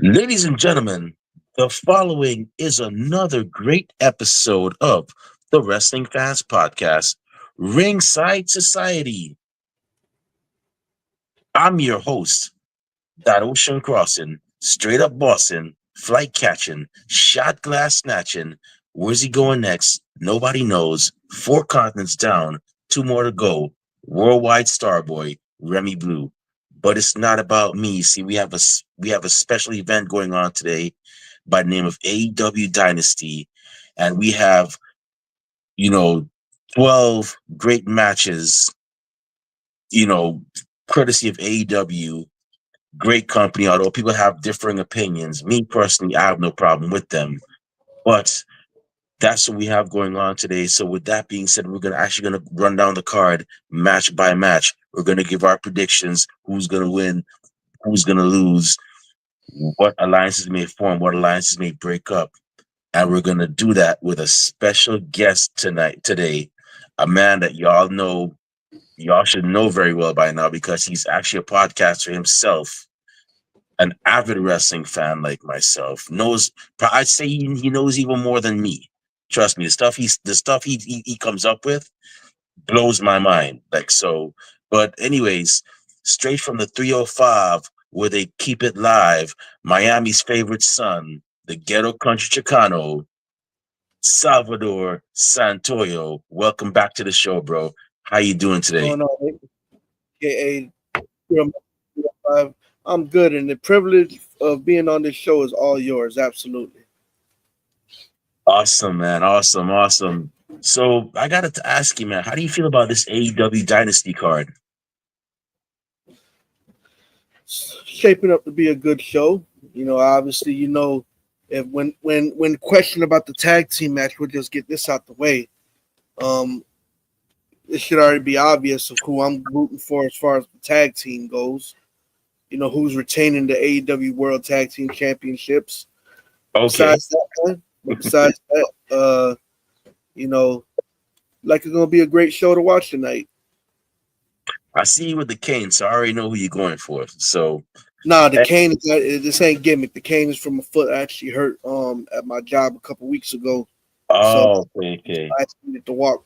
Ladies and gentlemen, the following is another great episode of the Wrestling Fans Podcast, Ringside Society. I'm your host, that ocean crossing, straight up bossing, flight catching, shot glass snatching. Where's he going next? Nobody knows. Four continents down, two more to go. Worldwide Starboy, Remy Blue. But it's not about me. See, we have a special event going on today by the name of AEW Dynasty, and we have you know 12 great matches. You know, courtesy of AEW, great company, although people have differing opinions. Me personally, I have no problem with them. But that's what we have going on today. So with that being said, we're gonna run down the card match by match. We're gonna give our predictions, who's gonna win, who's gonna lose, what alliances may form, what alliances may break up. And we're gonna do that with a special guest today, a man that y'all should know very well by now because he's actually a podcaster himself, an avid wrestling fan like myself, knows. I'd say he knows even more than me. Trust me, the stuff he comes up with blows my mind. Like so. But anyways, straight from the 305, where they keep it live, Miami's favorite son, the ghetto country Chicano, Salvador Santoyo. Welcome back to the show, bro. How you doing today? Going on, aka I'm good, and the privilege of being on this show is all yours. Absolutely. Awesome, man. Awesome, awesome. So I got to ask you, man, how do you feel about this AEW Dynasty card? Shaping up to be a good show. Obviously, if when questioned about the tag team match, we'll just get this out the way. Um, it should already be obvious of who I'm rooting for as far as the tag team goes. Who's retaining the AEW World Tag Team Championships. Okay. Besides that, besides that, you know, like it's gonna be a great show to watch tonight. I see you with the cane, so I already know who you're going for. So, Nah, the eh, cane is not, this ain't gimmick. The cane is from a foot I actually hurt at my job a couple weeks ago. So oh, okay, okay. I needed to walk.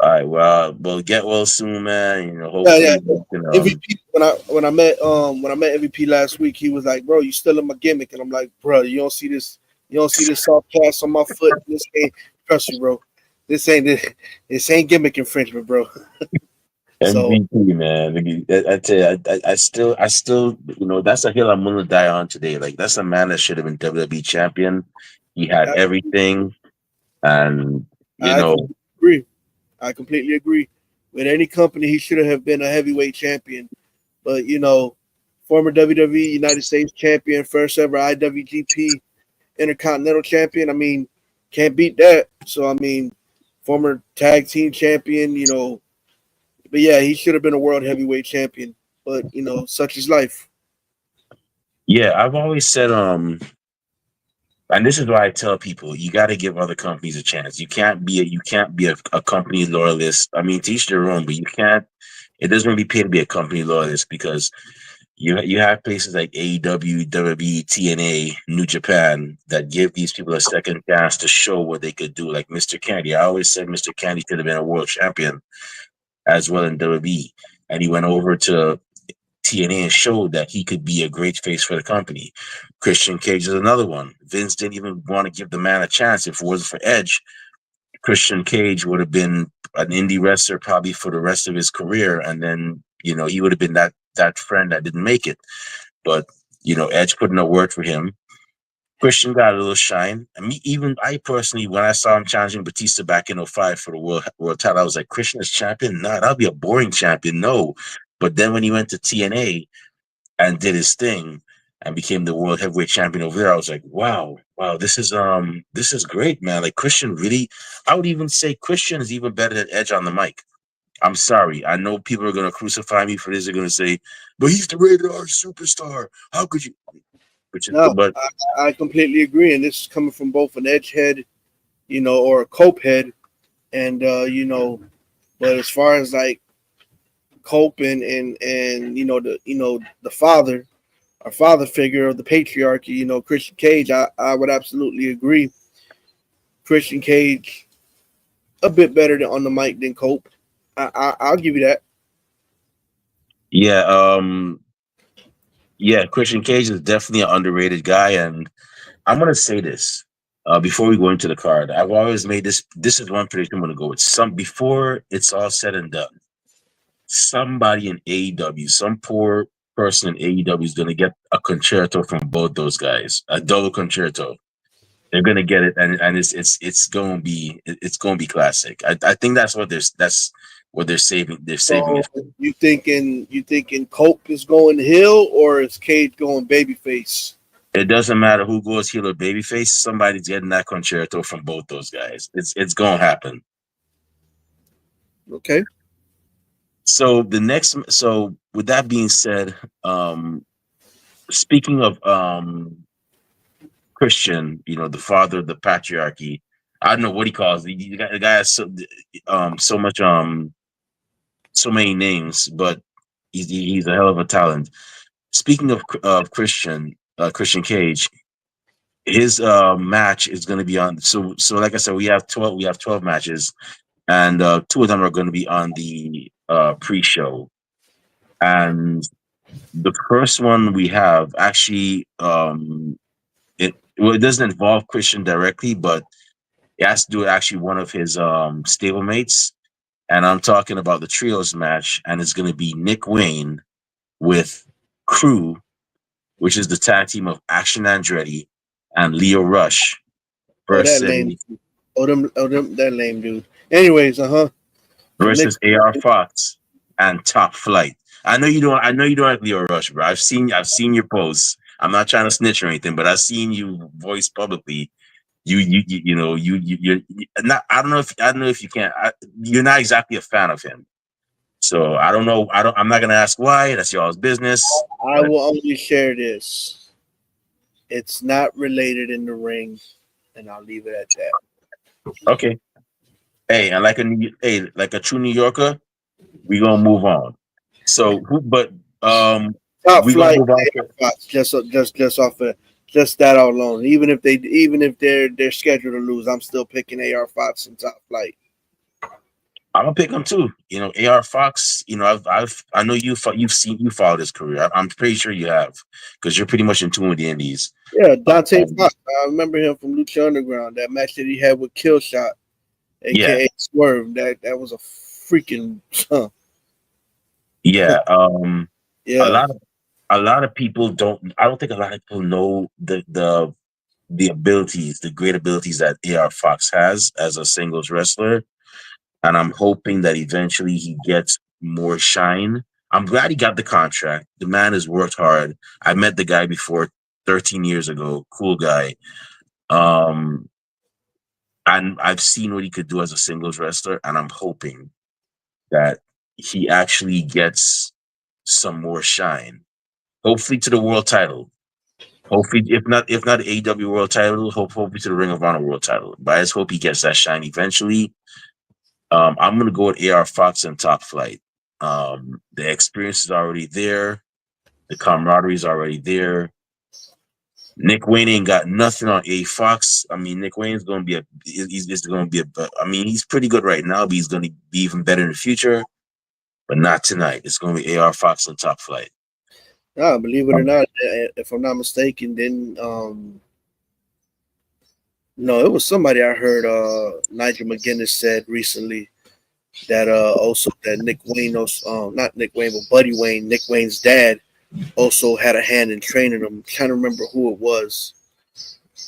All right. Well, get well soon, man. Yeah, yeah. Hopefully, you can. MVP when I met MVP last week, he was like, "Bro, you still in my gimmick," and I'm like, "Bro, you don't see this soft cast on my foot. This ain't trust you, bro. This ain't gimmick infringement, bro." So MVP, man. I tell you, I still, that's a hill I'm willing to die on today. Like, that's a man that should have been WWE champion. He had I, everything, and you I know, completely agree. I completely agree. With any company, he should have been a heavyweight champion. But former WWE United States champion, first ever IWGP Intercontinental champion. I mean, can't beat that. So I mean, former tag team champion. But yeah, he should have been a world heavyweight champion. But such is life. yeah, I've always said, and this is why I tell people you got to give other companies a chance. You can't be a company loyalist. I mean, to each their own, but you can't. It doesn't really pay to be a company loyalist because you have places like AEW, WWE, TNA, New Japan that give these people a second chance to show what they could do. Like Mr. Candy, I always said Mr. Candy could have been a world champion as well in WWE, and he went over to TNA and showed that he could be a great face for the company. Christian Cage is another one. Vince didn't even want to give the man a chance. If it wasn't for Edge, Christian Cage would have been an indie wrestler probably for the rest of his career, and then he would have been that friend that didn't make it. But Edge put in a word for him. Christian got a little shine. I mean, even I personally, when I saw him challenging Batista back in '05 for the world title, I was like, Christian is champion? Nah, that'll be a boring champion. No. But then when he went to TNA and did his thing and became the world heavyweight champion over there, I was like, wow, this is great, man. Like Christian really, I would even say Christian is even better than Edge on the mic. I'm sorry. I know people are gonna crucify me for this. They're gonna say, but he's the rated R superstar. How could you? No, But I completely agree, and this is coming from both an edge head, or a cope head, and But as far as like Cope and the father, our father figure of the patriarchy, Christian Cage, I would absolutely agree. Christian Cage a bit better on the mic than Cope. I'll give you that. Yeah, yeah, Christian Cage is definitely an underrated guy, and I'm gonna say this before we go into the card. I've always made this. This is one prediction I'm gonna go with. Some before it's all said and done. Somebody in AEW, some poor person in AEW is gonna get a concerto from both those guys, a double concerto. They're gonna get it, and it's gonna be classic. I think that's what they're saving. They're saving So it for. you thinking Cope is going heel or is Cage going babyface? It doesn't matter who goes heel or babyface. Somebody's getting that concerto from both those guys. It's gonna happen. Okay. So with that being said, speaking of Christian, the father of the patriarchy. I don't know what he calls it. The guy has so much so many names, but he's a hell of a talent. Speaking of Christian Cage, his match is going to be on. So like I said, we have 12 matches, and two of them are going to be on the pre-show, and the first one we have actually it doesn't involve Christian directly, but it has to do with actually one of his stablemates, and I'm talking about the trios match, and it's going to be Nick Wayne with Crew, which is the tag team of Action Andretti and Leo Rush Oh, that lame. versus Them, that lame dude. Anyways, So Nick, AR Fox and Top Flight. I know you don't like Leo Rush, bro. I've seen your posts. I'm not trying to snitch or anything, but I've seen you voice publicly. You're not. I don't know if you can't. You're not exactly a fan of him. So I don't know. I'm not gonna ask why. That's y'all's business. I But will only share this. It's not related in the ring, and I'll leave it at that. okay. Hey, and like a true New Yorker, we gonna move on. So who? But Top we gonna flight move on to. just off of just that alone. Even if they're scheduled to lose, I'm still picking AR Fox and top flight. I'm gonna pick him too. AR Fox. I know you followed his career. I'm pretty sure you have because you're pretty much in tune with the Indies. Yeah, Dante Um, Fox. I remember him from Lucha Underground. That match that he had with Killshot, yeah, aka Swerve. That was a freaking yeah. A yeah. lot of a lot of people don't. I don't think a lot of people know the abilities, the great abilities that AR Fox has as a singles wrestler, and I'm hoping that eventually he gets more shine. I'm glad he got the contract. The man has worked hard. I met the guy before 13 years ago. Cool guy. Um, and I've seen what he could do as a singles wrestler, and I'm hoping that he actually gets some more shine. Hopefully to the world title. Hopefully, if not the AEW world title, hopefully to the Ring of Honor world title. But I just hope he gets that shine eventually. I'm gonna go with AR Fox and Top Flight. The experience is already there. The camaraderie is already there. Nick Wayne ain't got nothing on A Fox. I mean, Nick Wayne's gonna be he's gonna be I mean, he's pretty good right now, but he's gonna be even better in the future. But not tonight. It's gonna be AR Fox and Top Flight. No, believe it or Um, not, if I'm not mistaken, then no, it was somebody I heard Nigel McGuinness said recently that also that Nick Wayne also not Nick Wayne but Buddy Wayne, Nick Wayne's dad, also had a hand in training him. I'm trying to remember who it was,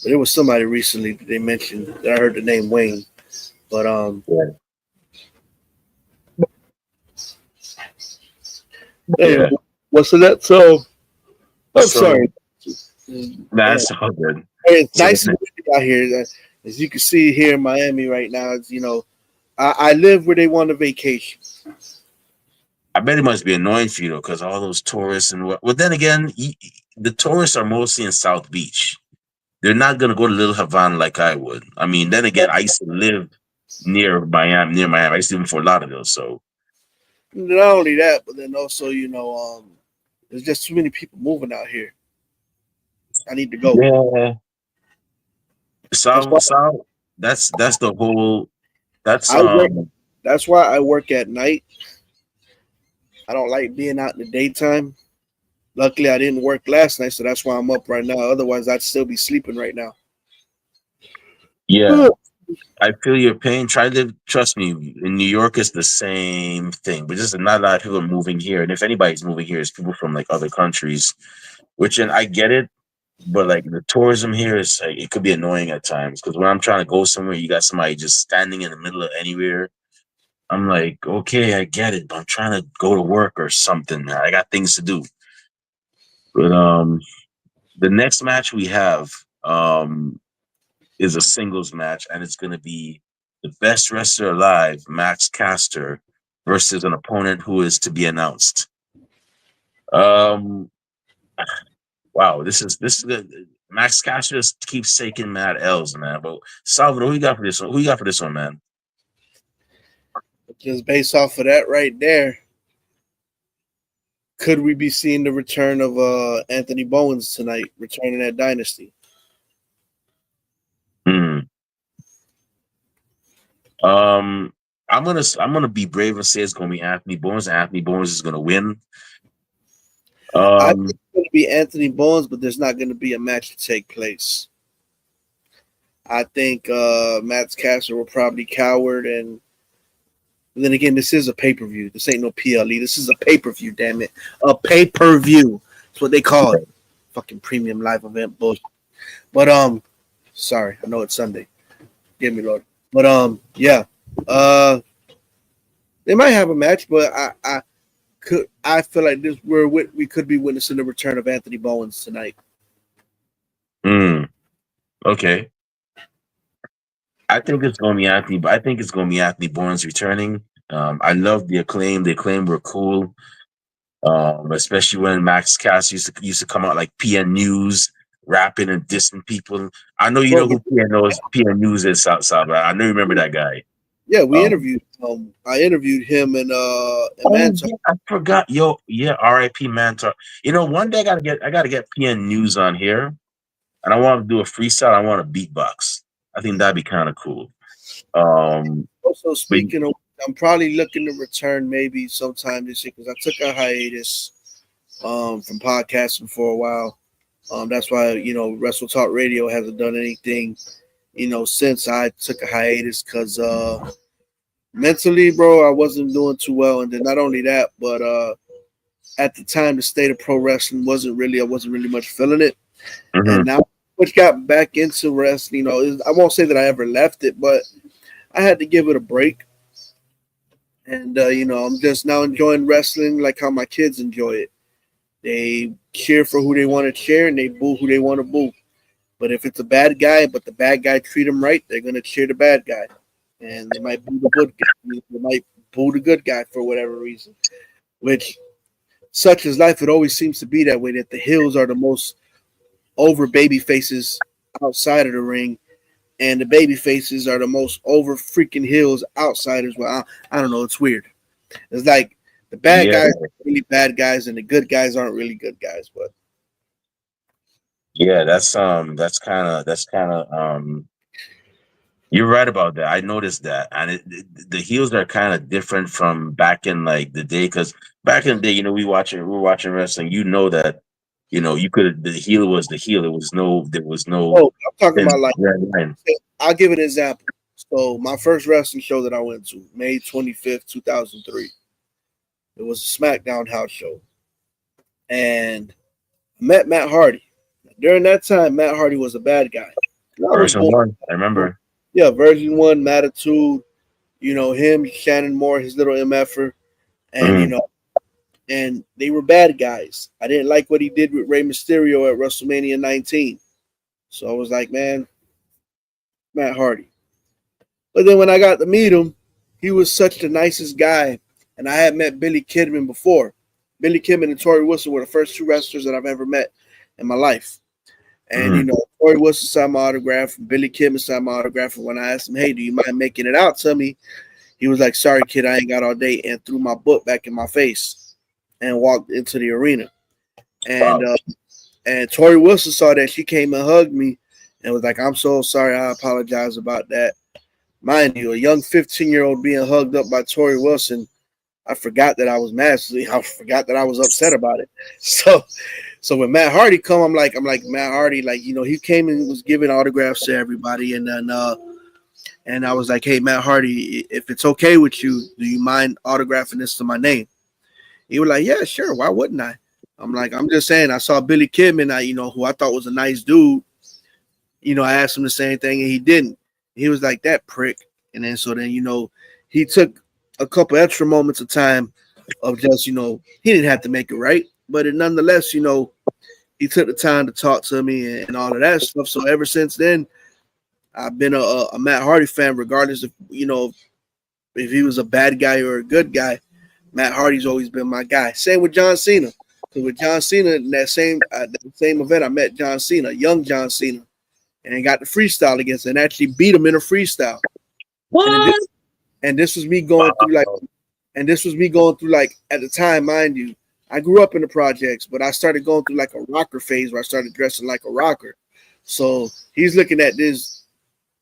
but it was somebody recently that they mentioned that I heard the name Wayne. But yeah. hey, Yeah. what's that? So I'm So sorry. that's all good. It's So nice and windy out here. As you can see here in Miami right now, I live where they want a vacation. I bet it must be annoying for you though, because all those tourists and what. Well, then again, the tourists are mostly in South Beach. They're not gonna go to Little Havana like I would. I mean, then again, I used to live near Miami. Near Miami, I used to live in Fort Lauderdale. So Not only that, but then also, there's just too many people moving out here. I need to go. Yeah. That's why That's the whole. That's I work. That's why I work at night. I don't like being out in the daytime. Luckily, I didn't work last night, so that's why I'm up right now. Otherwise, I'd still be sleeping right now. Yeah. I feel your pain. Try to trust me. In New York, it's the same thing, but just not a lot of people are moving here. And if anybody's moving here, it's people from like other countries. Which, and I get it, but like the tourism here is like, it could be annoying at times because when I'm trying to go somewhere, you got somebody just standing in the middle of anywhere. I'm like, okay, I get it, but I'm trying to go to work or something. I got things to do. But the next match we have is a singles match, and it's going to be the best wrestler alive, Max Caster, versus an opponent who is to be announced. Um, wow, this is good. Max Caster just keeps taking mad L's, man. But Salvador, who you got for this one? Who you got for this one, man? Just based off of that right there, could we be seeing the return of Anthony Bowens tonight, returning at Dynasty? Hmm. Um, I'm gonna be brave and say it's gonna be Anthony Bowens. And Anthony Bowens is gonna win. I think Um, it's going to be Anthony Bowens, but there's not going to be a match to take place. I think Matt Caster will probably coward, and then again, this is a pay per view. This ain't no PLE. This is a pay per view. Damn it, a pay per view. That's what they call it. Fucking premium live event bullshit. But sorry, I know it's Sunday. Give me Lord. But yeah, uh, they might have a match, but I feel like we could be witnessing the return of Anthony Bowens tonight. okay. I think it's gonna be Anthony. I think it's gonna be Anthony Bowens returning. I love the acclaim. The acclaim were cool. Especially when Max Cass used to come out like PN News, rapping and dissing people. I know you Bro, know who PN News is, South. I know you remember that guy. yeah, we Um, interviewed. I interviewed him and oh Mantar. yeah, I forgot. Yo, yeah, R.I.P. Mantar. You know, one day I gotta get PN News on here, and I want to do a freestyle. I want to beatbox. I think that'd be kind of cool. Um, Also, but speaking of, I'm probably looking to return maybe sometime this year because I took a hiatus from podcasting for a while. That's why Wrestle Talk Radio hasn't done anything since I took a hiatus because mentally, bro, I wasn't doing too well, and then not only that, but at the time the state of pro wrestling I wasn't really much feeling it, and mhm. now which got back into wrestling. I won't say that I ever left it, but I had to give it a break. And I'm just now enjoying wrestling like how my kids enjoy it. They cheer for who they want to cheer, and they boo who they want to boo. But if it's a bad guy, but the bad guy treat them right, they're gonna cheer the bad guy, and they might boo the good guy. They might boo the good guy for whatever reason. Which, such is life, it always seems to be that way. That the heels are the most over baby faces outside of the ring, and the baby faces are the most over freaking heels outside as well. I don't know. It's weird. It's like the bad Yeah, guys are really bad guys, and the good guys aren't really good guys. But yeah. That's kind of. You're right about that. I noticed that, and the heels are kind of different from back in like the day. Because back in the day, we were watching wrestling. You know that, the heel was the heel. There was no I'm talking thin about like red line. I'll give an example. So my first wrestling show that I went to, May 25th, 2003. It was a SmackDown house show, and I met Matt Hardy. During that time, Matt Hardy was a bad guy. And I was Version born, one, I remember. yeah, Version One, Matitude. Him, Shannon Moore, his little MFer, and Mhm. and they were bad guys. I didn't like what he did with Rey Mysterio at WrestleMania 19. So I was like, man, Matt Hardy. But then when I got to meet him, he was such the nicest guy. And I had met Billy Kidman before. Billy Kidman and Tori Wilson were the first two wrestlers that I've ever met in my life. And, Mhm. Tori Wilson signed my autograph, Billy Kidman signed my autograph. And when I asked him, hey, do you mind making it out to me? He was like, sorry, kid, I ain't got all day, and threw my book back in my face and walked into the arena. And Wow. And Tori Wilson saw that. She came and hugged me and was like, "I'm so sorry. I apologize about that." Mind you, a young 15-year-old being hugged up by Tori Wilson. I forgot that I was mad. I forgot that I was upset about it. So when Matt Hardy come, I'm like Matt Hardy, like, he came and was giving autographs to everybody, and then and I was like, "Hey, Matt Hardy, if it's okay with you, do you mind autographing this to my name?" He was like, "Yeah, sure. Why wouldn't I?" I'm like, "I'm just saying. I saw Billy Kidman, who I thought was a nice dude. I asked him the same thing, and he didn't. He was like, that prick." And then he took a couple extra moments of time of just, he didn't have to make it right, but nonetheless, he took the time to talk to me and all of that stuff. So ever since then, I've been a Matt Hardy fan, regardless of if he was a bad guy or a good guy. Matt Hardy's always been my guy. Same with John Cena, because with John Cena in that same event, I met John Cena, young John Cena, and got the freestyle against him and actually beat him in a freestyle. What? And this was me going through like at the time, mind you, I grew up in the projects, but I started going through like a rocker phase where I started dressing like a rocker. So he's looking at this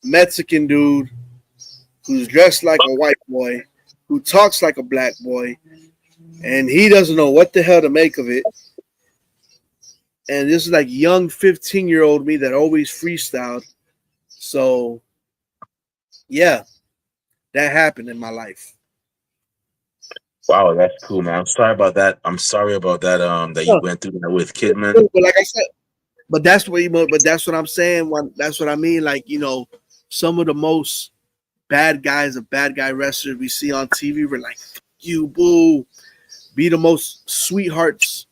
Mexican dude who's dressed like a white boy, who talks like a black boy, and he doesn't know what the hell to make of it. And this is like young 15-year-old me that always freestyled. So yeah, that happened in my life. Wow, that's cool, man. I'm sorry about that. I'm sorry about that. That you went through that with Kidman. But like I said, that's what I'm saying. That's what I mean. Like, some of the most bad guys of bad guy wrestlers we see on TV, we're like, you boo, be the most sweethearts,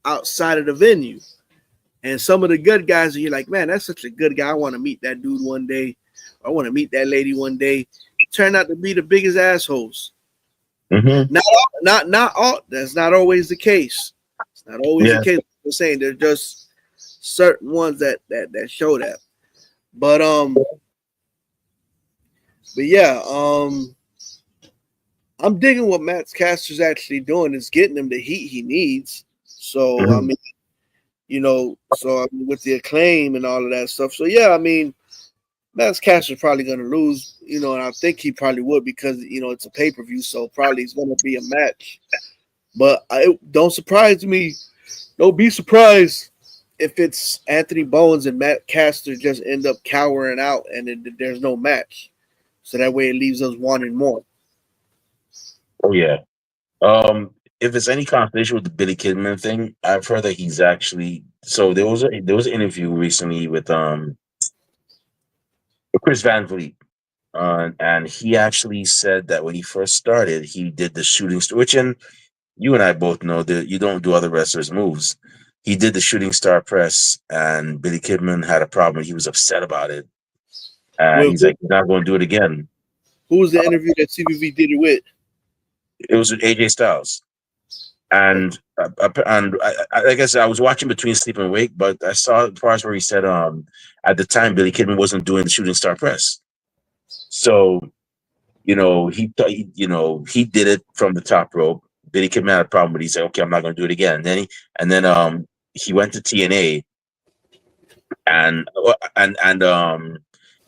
outside of the venue. And some of the good guys, you're like, man, that's such a good guy. I want to meet that dude one day. I want to meet that lady one day. Turn out to be the biggest assholes. Mm-hmm. Not all. That's not always the case. It's not always the case. I'm saying there's just certain ones that show that. But yeah, I'm digging what Matt Caster's actually doing. Is getting him the heat he needs. So Mm-hmm. I mean, with the Acclaim and all of that stuff. So yeah, I mean, Matt Caster's probably going to lose, and I think he probably would because it's a pay-per-view, so probably it's going to be a match. But don't surprise me. Don't be surprised if it's Anthony Bowens and Matt Caster just end up cowering out and there's no match. So that way it leaves us wanting more. Oh yeah. If it's any conversation with the Billy Kidman thing, I've heard that he's actually there was an interview recently with Chris Van Vliet. And he actually said that when he first started, he did the shooting star, which, and you and I both know that you don't do other wrestlers' moves. He did the shooting star press, and Billy Kidman had a problem. He was upset about it, and he's like, "He's not going to do it again." Who was the interview that CVV did it with? It was with AJ Styles, and I guess I was watching between sleep and wake, but I saw the parts where he said, at the time Billy Kidman wasn't doing the shooting star press, so he did it from the top rope. Billy Kidman had a problem, but he said, "Okay, I'm not going to do it again." And then he went to TNA, and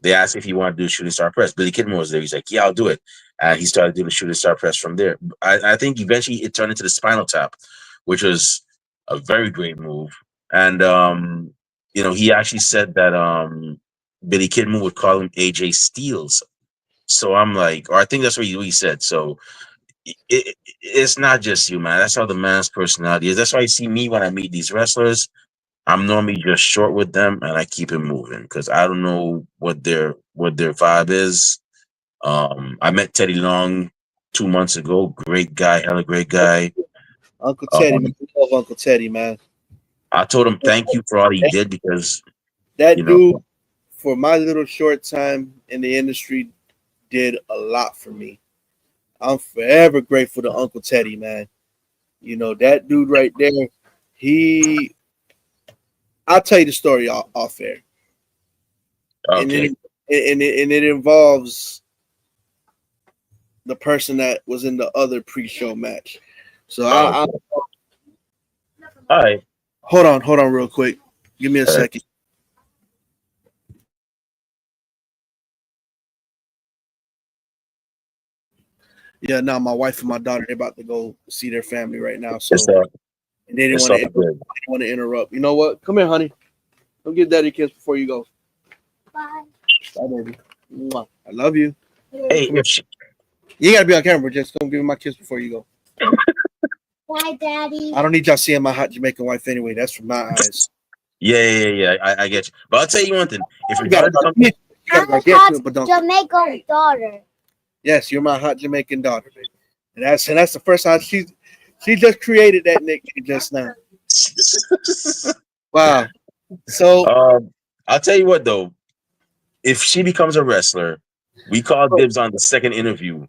they asked if he wanted to do a shooting star press. Billy Kidman was there. He's like, "Yeah, I'll do it," and he started doing the shooting star press from there. I think eventually it turned into the spinal tap, which was a very great move. And he actually said that Billy Kidman would call him AJ Styles. So I'm like, or I think that's what he said. So it's not just you, man. That's how the man's personality is. That's why you see me when I meet these wrestlers. I'm normally just short with them, and I keep it moving because I don't know what their vibe is. I met Teddy Long 2 months ago. Great guy, hella great guy. Uncle Teddy, man. I love Uncle Teddy, man. I told him thank you for all he did because that dude, for my little short time in the industry, did a lot for me. I'm forever grateful to Uncle Teddy, man. That dude right there, I'll tell you the story off air. Okay. And it involves the person that was in the other pre-show match. So All right. Hold on, real quick. Give me a All right. second. Yeah, now my wife and my daughter they're about to go see their family right now, It's so all, and they didn't it's want all to good. interrupt. You know what? Come here, honey. Come get daddy a kiss before you go. Bye. Bye, baby. Mwah. I love you. Hey, Come here. if she, You gotta be on camera. Just don't give me my kiss before you go. Bye, daddy. I don't need y'all seeing my hot Jamaican wife anyway. That's from my eyes. yeah, I get you. But I'll tell you one thing: if your You gotta, daughter becomes, you gotta get to it, but don't. Jamaican daughter. Yes, you're my hot Jamaican daughter, baby. And that's the first time she just created that nickname just now. Wow. So I'll tell you what though: if she becomes a wrestler, we call dibs on the second interview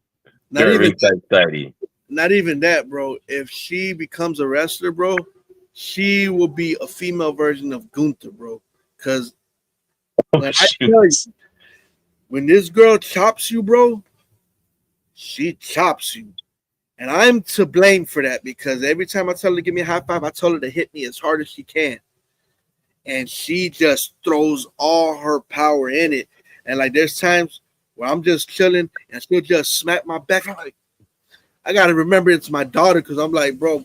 not here at even Ringside Society. not even that, bro. If she becomes a wrestler, bro, she will be a female version of Gunther, bro. Because Oh, when I shoot. tell you, when this girl chops you, bro, she chops you. And I'm to blame for that because every time I tell her to give me a high five, I tell her to hit me as hard as she can. And she just throws all her power in it. And like there's times where I'm just chilling and she'll just smack my back. I'm like, I gotta remember it's my daughter because I'm like, bro,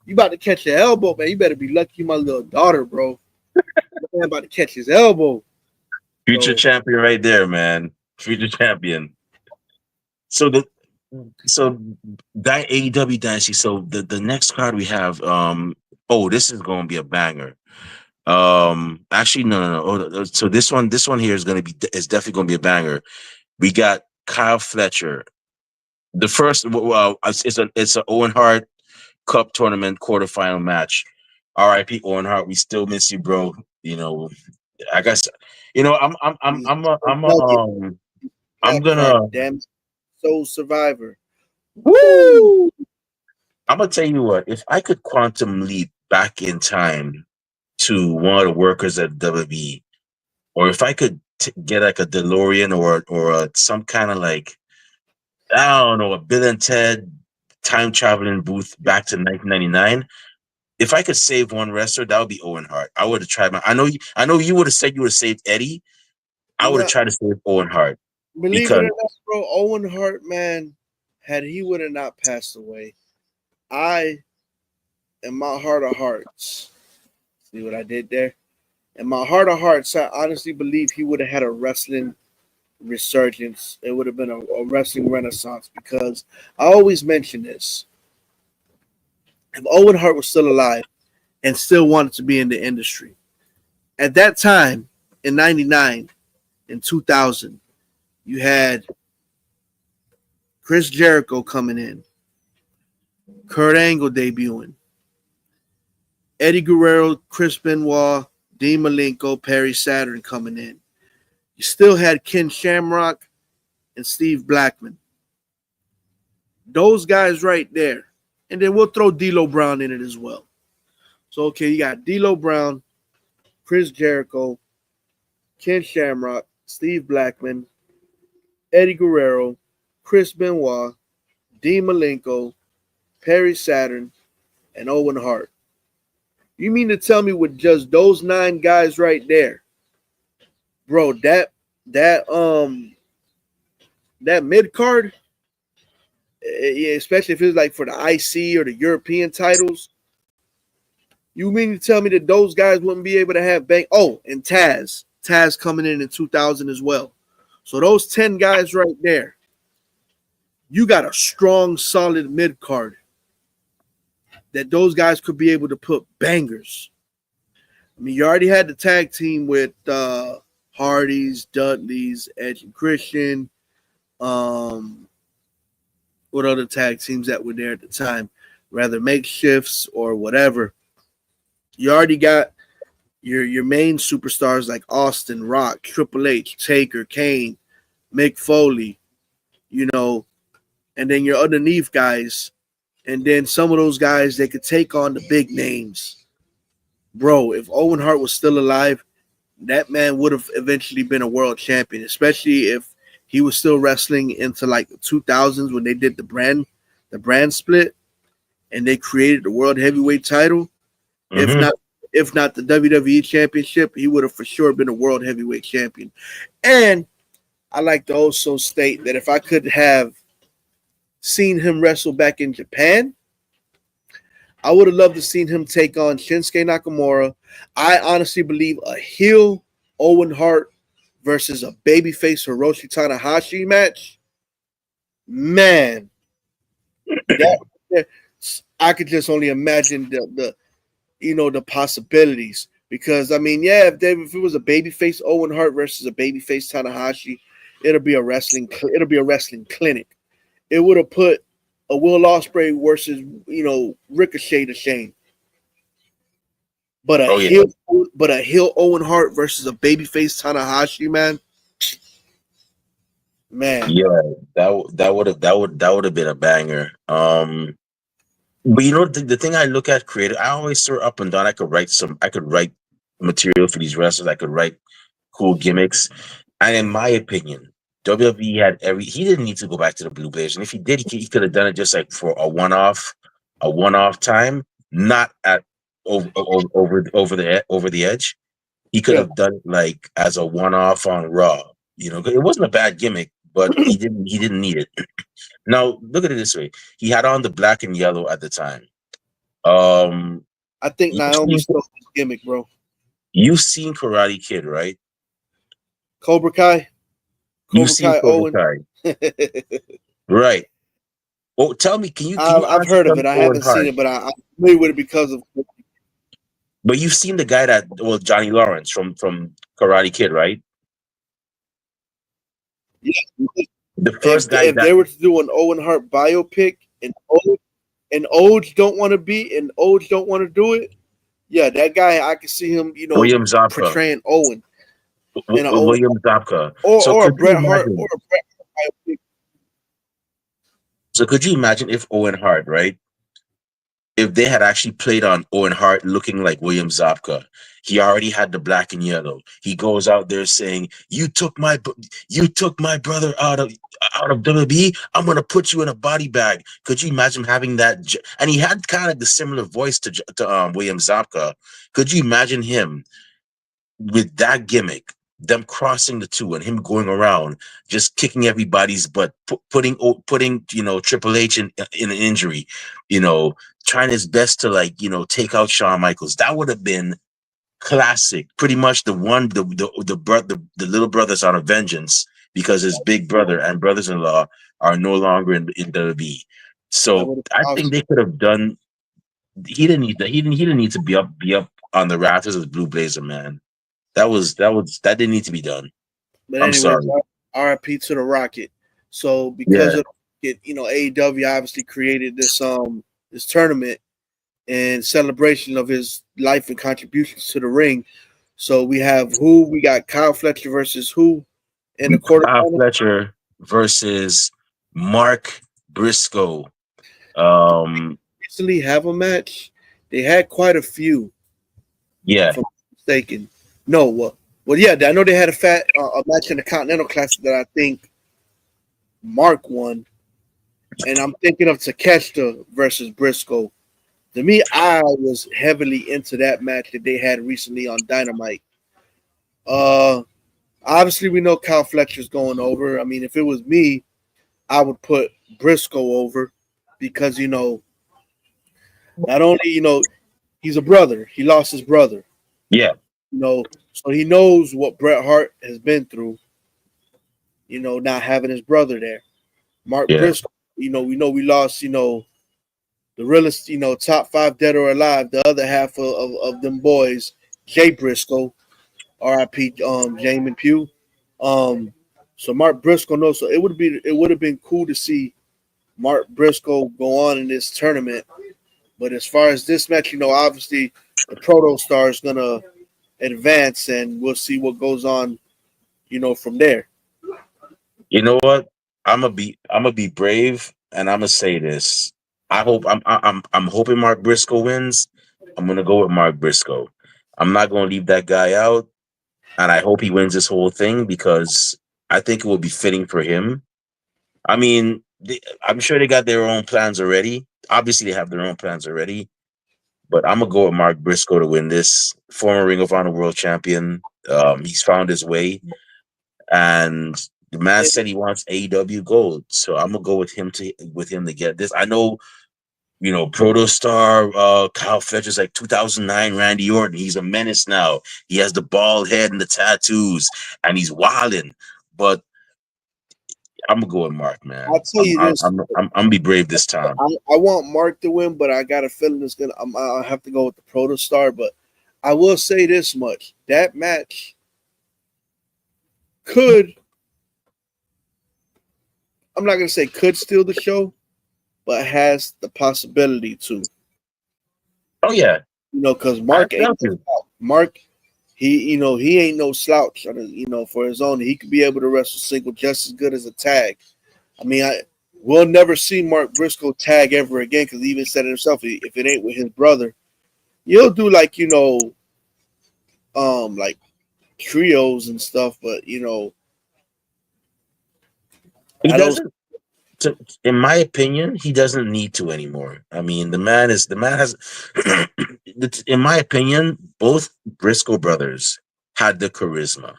you about to catch your elbow, man. You better be lucky, my little daughter, bro. Man about to catch his elbow. Future So champion right there, man. Future champion. So that AEW Dynasty. So the next card we have, this is going to be a banger. Actually, no. So this one here is definitely going to be a banger. We got Kyle Fletcher. The first, well, it's an Owen Hart Cup tournament quarterfinal match. R.I.P. Owen Hart. We still miss you, bro. You know, I guess he's nugget, I'm black card, gonna damn soul survivor. woo. I'm gonna tell you what. If I could quantum leap back in time to one of the workers at WWE, or if I could get like a DeLorean or some kind of like I don't know a Bill and Ted time traveling booth back to 1999. If I could save one wrestler, that would be Owen Hart. I would have tried my. I know you would have said you would have saved Eddie. I would have No, tried to save Owen Hart believe it because or not, bro, Owen Hart, man, had he would have not passed away, I, in my heart of hearts, see what I did there? In my heart of hearts, I honestly believe he would have had a wrestling resurgence. It would have been a wrestling renaissance because I always mention this. If Owen Hart was still alive and still wanted to be in the industry, at that time in 99, in 2000, you had Chris Jericho coming in, Kurt Angle debuting, Eddie Guerrero, Chris Benoit, Dean Malenko, Perry Saturn coming in. You still had Ken Shamrock and Steve Blackman. Those guys right there. And then we'll throw D'Lo Brown in it as well. So, okay, you got D'Lo Brown, Chris Jericho, Ken Shamrock, Steve Blackman, Eddie Guerrero, Chris Benoit, Dean Malenko, Perry Saturn, and Owen Hart. You mean to tell me with just those 9 guys right there, bro, that mid card, especially if it's like for the IC or the European titles, you mean to tell me that those guys wouldn't be able to have bank? Oh, and Taz coming in 2000 as well. So those 10 guys right there, you got a strong, solid mid card that those guys could be able to put bangers. I mean, you already had the tag team with Hardys, Dudleys, Edge and Christian. What other tag teams that were there at the time? Rather makeshifts or whatever. You already got your main superstars like Austin, Rock, Triple H, Taker, Kane, Mick Foley, and then your underneath guys, and then some of those guys they could take on the big names. Bro, if Owen Hart was still alive, that man would have eventually been a world champion, especially if he was still wrestling into like the 2000s when they did the brand split and they created the world heavyweight title. If Hmm. not, if not the WWE Championship, he would have for sure been a World Heavyweight Champion. And I like to also state that if I could have seen him wrestle back in Japan, I would have loved to seen him take on Shinsuke Nakamura. I honestly believe a heel Owen Hart versus a babyface Hiroshi Tanahashi match. Man, that I could just only imagine the possibilities. Because I mean, yeah, if it was a babyface Owen Hart versus a babyface Tanahashi, it'll be a wrestling clinic. It would have put a Will Ospreay versus Ricochet to shame. But a Oh yeah, heel, but a heel Owen Hart versus a babyface Tanahashi, man. yeah. That would have been a banger. But the thing I look at creative, I always throw up and down. I could write material for these wrestlers. I could write cool gimmicks. And in my opinion, WWE had he didn't need to go back to the Blue Blazers. And if he did, he could have done it just like for a one-off time, not at over the edge. He could Yeah, have done it like as a one-off on Raw. 'Cause it wasn't a bad gimmick, but he didn't need it. Now look at it this way: he had on the black and yellow at the time. Um, I think you've Naomi seen stole his gimmick, bro. you've seen Karate Kid, right? Cobra Kai, You've Cobra seen Kai Cobra Owen. Kai, right? Well, tell me, can you I've honestly heard tell of me it. I Owen haven't seen Hart? it, but I'm familiar with it because of But you've seen the guy Johnny Lawrence from Karate Kid, right? yeah. The If first guy if that they were to do an Owen Hart biopic and Oge don't want to do it, yeah, that guy I can see him, William Zabka, portraying Owen in an Owen William Zabka. or So or a could you Bret Hart or imagine? a Bret Hart biopic. So could you imagine if Owen Hart, right? If they had actually played on Owen Hart looking like William Zabka, he already had the black and yellow. He goes out there saying, you took my brother out of WWE. I'm gonna put you in a body bag." Could you imagine having that? And he had kind of the similar voice to William Zabka. Could you imagine him with that gimmick? Them crossing the two and him going around just kicking everybody's butt, putting Triple H in an injury, you know, trying his best to take out Shawn Michaels. That would have been classic. Pretty much the little brothers on a vengeance because his big brother and brothers-in-law are no longer in WWE. That So would have I been think awesome. they could have done. He didn't need that. He didn't need to be up on the rafters as Blue Blazer, man. That didn't need to be done. But I'm anyways, sorry. RIP to the Rocket. So because Yeah, of it, AEW obviously created this tournament in celebration of his life and contributions to the ring. So we got Kyle Fletcher versus who in the Kyle quarterfinal. Fletcher versus Mark Briscoe. Um, Recently have a match. They had quite a few, yeah, if I'm not mistaken. No, yeah, I know they had a match in the Continental Classic that I think Mark won, and I'm thinking of Takeshita versus Briscoe. To me, I was heavily into that match that they had recently on Dynamite. Uh, Obviously, we know Kyle Fletcher's going over. I mean, if it was me, I would put Briscoe over because not only he's a brother, he lost his brother, yeah, so he knows what Bret Hart has been through. Not having his brother there. Mark yeah, Briscoe, we lost, the realest, top five dead or alive, the other half of them boys, Jay Briscoe, R.I.P. Jamin Pugh. Um, so Mark Briscoe knows. So it would have been cool to see Mark Briscoe go on in this tournament. But as far as this match, obviously the Proto Star is gonna advance, and we'll see what goes on, from there. You know what? I'm gonna be brave, and I'm gonna say this. I'm hoping Mark Briscoe wins. I'm gonna go with Mark Briscoe. I'm not gonna leave that guy out, and I hope he wins this whole thing because I think it will be fitting for him. I mean, I'm sure they got their own plans already. Obviously, they have their own plans already. but I'm gonna go with Mark Briscoe to win this. Former Ring of Honor World Champion. He's found his way, and the man And said he wants AEW gold. So I'm gonna go with him to get this. I know, Protostar Kyle Fletcher's like 2009 Randy Orton. He's a menace now. He has the bald head and the tattoos, and he's wilding. But I'm gonna go with Mark, man. I'll tell you this. I'm gonna be brave this time. I want Mark to win, but I got a feeling it's gonna. I'll have to go with the Protostar. But I will say this much: that match could. I'm not gonna say could steal the show, but has the possibility to. Oh yeah, Because I Mark ain't felt no you. slouch. Mark, he ain't no slouch. For his own, he could be able to wrestle single just as good as a tag. I mean, we'll never see Mark Briscoe tag ever again because he even said it himself. If it ain't with his brother, you'll do like trios and stuff. But He I don't. doesn't. In my opinion, he doesn't need to anymore. I mean, the man has. In my opinion, both Briscoe brothers had the charisma.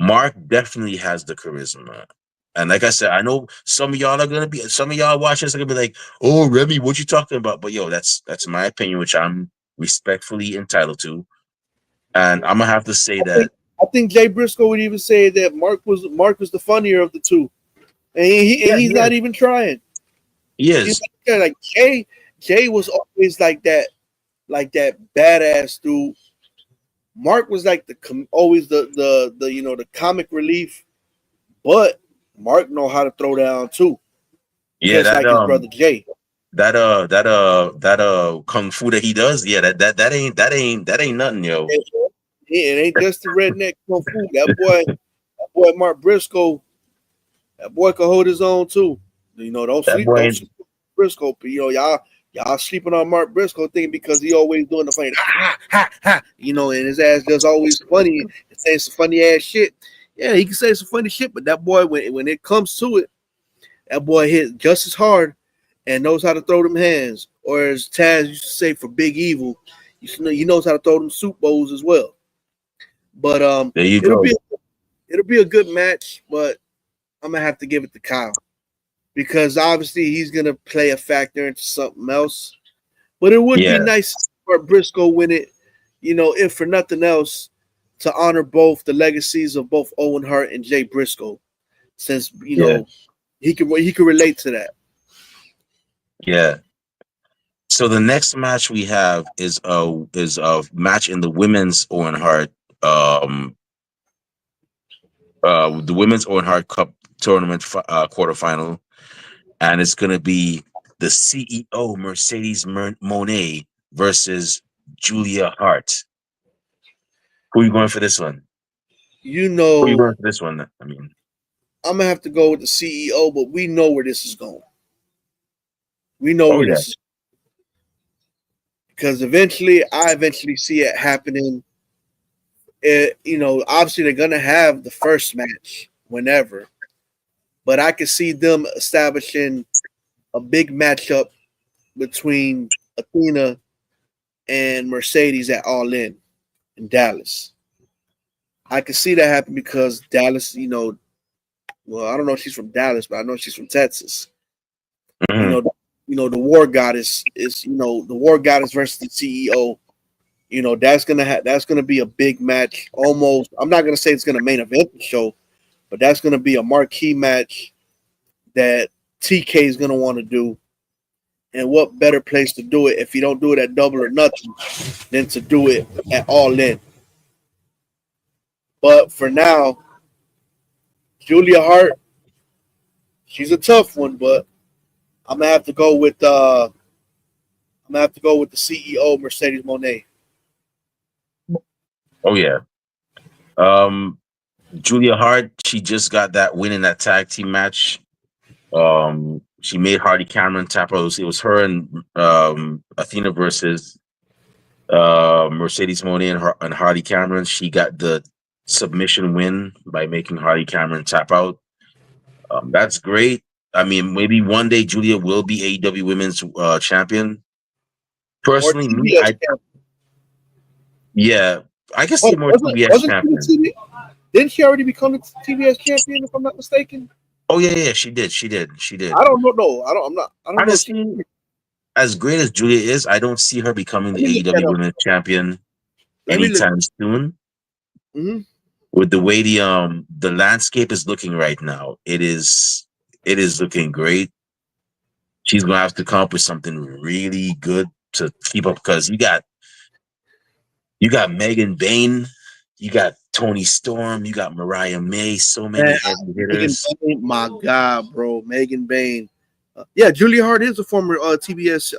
Mark definitely has the charisma. And like I said, I know some of y'all watching this are gonna be like, "Oh, Remy, what you talking about?" But yo, that's my opinion, which I'm respectfully entitled to. And I'm gonna have to say I think that, I think Jay Briscoe would even say that Mark was the funnier of the two, and yeah, he's not even trying. he He's is. like Jay was always like that badass dude. Mark was like always the comic relief, but Mark know how to throw down too, Yeah, just like his brother Jay. that kung fu that he does. Yeah, that ain't nothing, yo. It ain't just the redneck kung fu. That boy Mark Briscoe, that boy can hold his own too. Don't That sleep, boy, don't sleep on Briscoe. But, y'all sleeping on Mark Briscoe thinking because he always doing the funny ha ha ha. And his ass just always funny and saying some funny ass shit. Yeah, he can say some funny shit, but that boy when it comes to it, that boy hit just as hard and knows how to throw them hands. Or as Taz used to say for Big Evil, he knows how to throw them soup bowls as well. But there you it'll go. be it'll be a good match, but I'm gonna have to give it to Kyle because obviously he's gonna play a factor into something else. But it would be Yeah, nice for Briscoe win it, if for nothing else, to honor both the legacies of both Owen Hart and Jay Briscoe, since yeah, he could relate to that. yeah. So the next match we have is a match in the women's Owen Hart the women's Owen Hart Cup tournament quarterfinal, and it's gonna be the CEO Mercedes Monet versus Julia Hart. Who are you going for this one? You Who are you know, going for this one? I mean, I'm gonna have to go with the CEO, but we know where this is going. We know oh where yeah, this is because I eventually see it happening. Obviously they're gonna have the first match whenever, but I can see them establishing a big matchup between Athena and Mercedes at All in Dallas. I can see that happen because Dallas, well, I don't know if she's from Dallas, but I know she's from Texas. You hmm know, the War Goddess is the War Goddess versus the CEO. That's gonna be a big match. Almost, I'm not gonna say it's gonna main event the show, but that's gonna be a marquee match that TK is gonna want to do. And what better place to do it if you don't do it at Double or Nothing than to do it at All In? But for now, Julia Hart, she's a tough one, but I'm gonna have to go with the CEO Mercedes Monet. oh yeah. Um, Julia Hart, she just got that win in that tag team match. She made Hardy Cameron tap out. It was her and Athena versus Mercedes Monet and Hardy Cameron. She got the submission win by making Hardy Cameron tap out. That's great. I mean, maybe one day Julia will be AEW Women's Champion. or Personally, me, TBS champion. yeah, I can see What more wasn't TBS wasn't she champion. the TBS? Didn't she already become the TBS champion? If I'm not mistaken, Oh yeah, she did. I don't know. No, I don't. I'm not. I don't know if she. Honestly, as great as Julia is, I don't see her becoming Let the me look that AEW up. Women's Champion Let me look. anytime soon. Mm-hmm. With the way the landscape is looking right now, it is looking great. She's gonna have to come up with something really good to keep up because you got Megan Bain, you got Tony Storm, you got Mariah May, so Man, many heavy Megan hitters. Bain, my God, bro, Megan Bain. Yeah, Julia Hart is a former TBS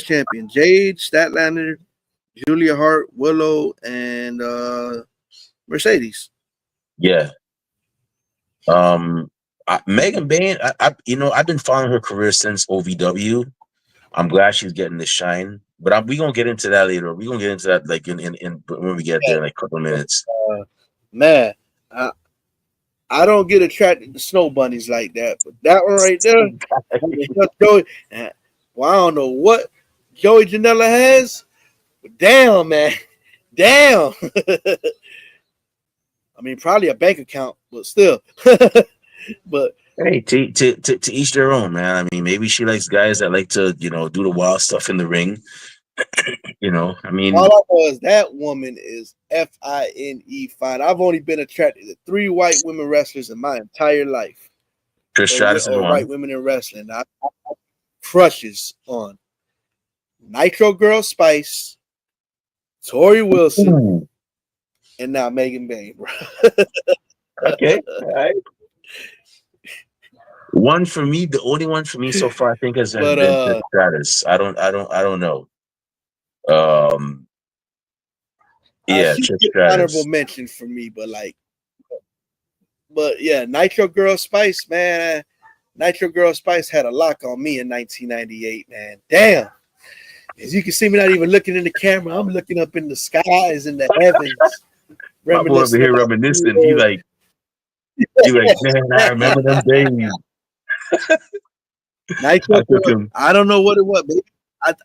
champion. Jade, Statlander, Julia Hart, Willow, and Mercedes. Yeah. Megan Bain, I've been following her career since OVW. I'm glad she's getting the shine, but we gonna get into that later. We gonna get into that like in when we get there in like a couple of minutes. Man, I, I don't get attracted to snow bunnies like that, but that one right there, Joey. Well, I don't know what Joey Janela has, but damn, man, damn. I mean, probably a bank account, but still. But Hey, to each their own, man. I mean, maybe she likes guys that like to do the wild stuff in the ring. I all mean, I know is that woman is fine. Fine. I've only been attracted to 3 white women wrestlers in my entire life, Trish Stratus is or white one. women in wrestling. I crushes on Nitro Girl Spice, Tori Wilson, Ooh, and now Megan Bain, bro. okay, all right. One for me, the only one for me so far, I think has But been Trish Stratus. I don't know. Um, yeah, she Trish get honorable Stratus. mention for me, but yeah, Nitro Girl Spice, man. Nitro Girl Spice had a lock on me in 1998, man. Damn. As you can see me not even looking in the camera, I'm looking up in the skies, in the heavens, My boy over reminiscing here about reminiscing. He like, man, I remember them days. Nitro I took Girl. him. I don't know what it was. Maybe,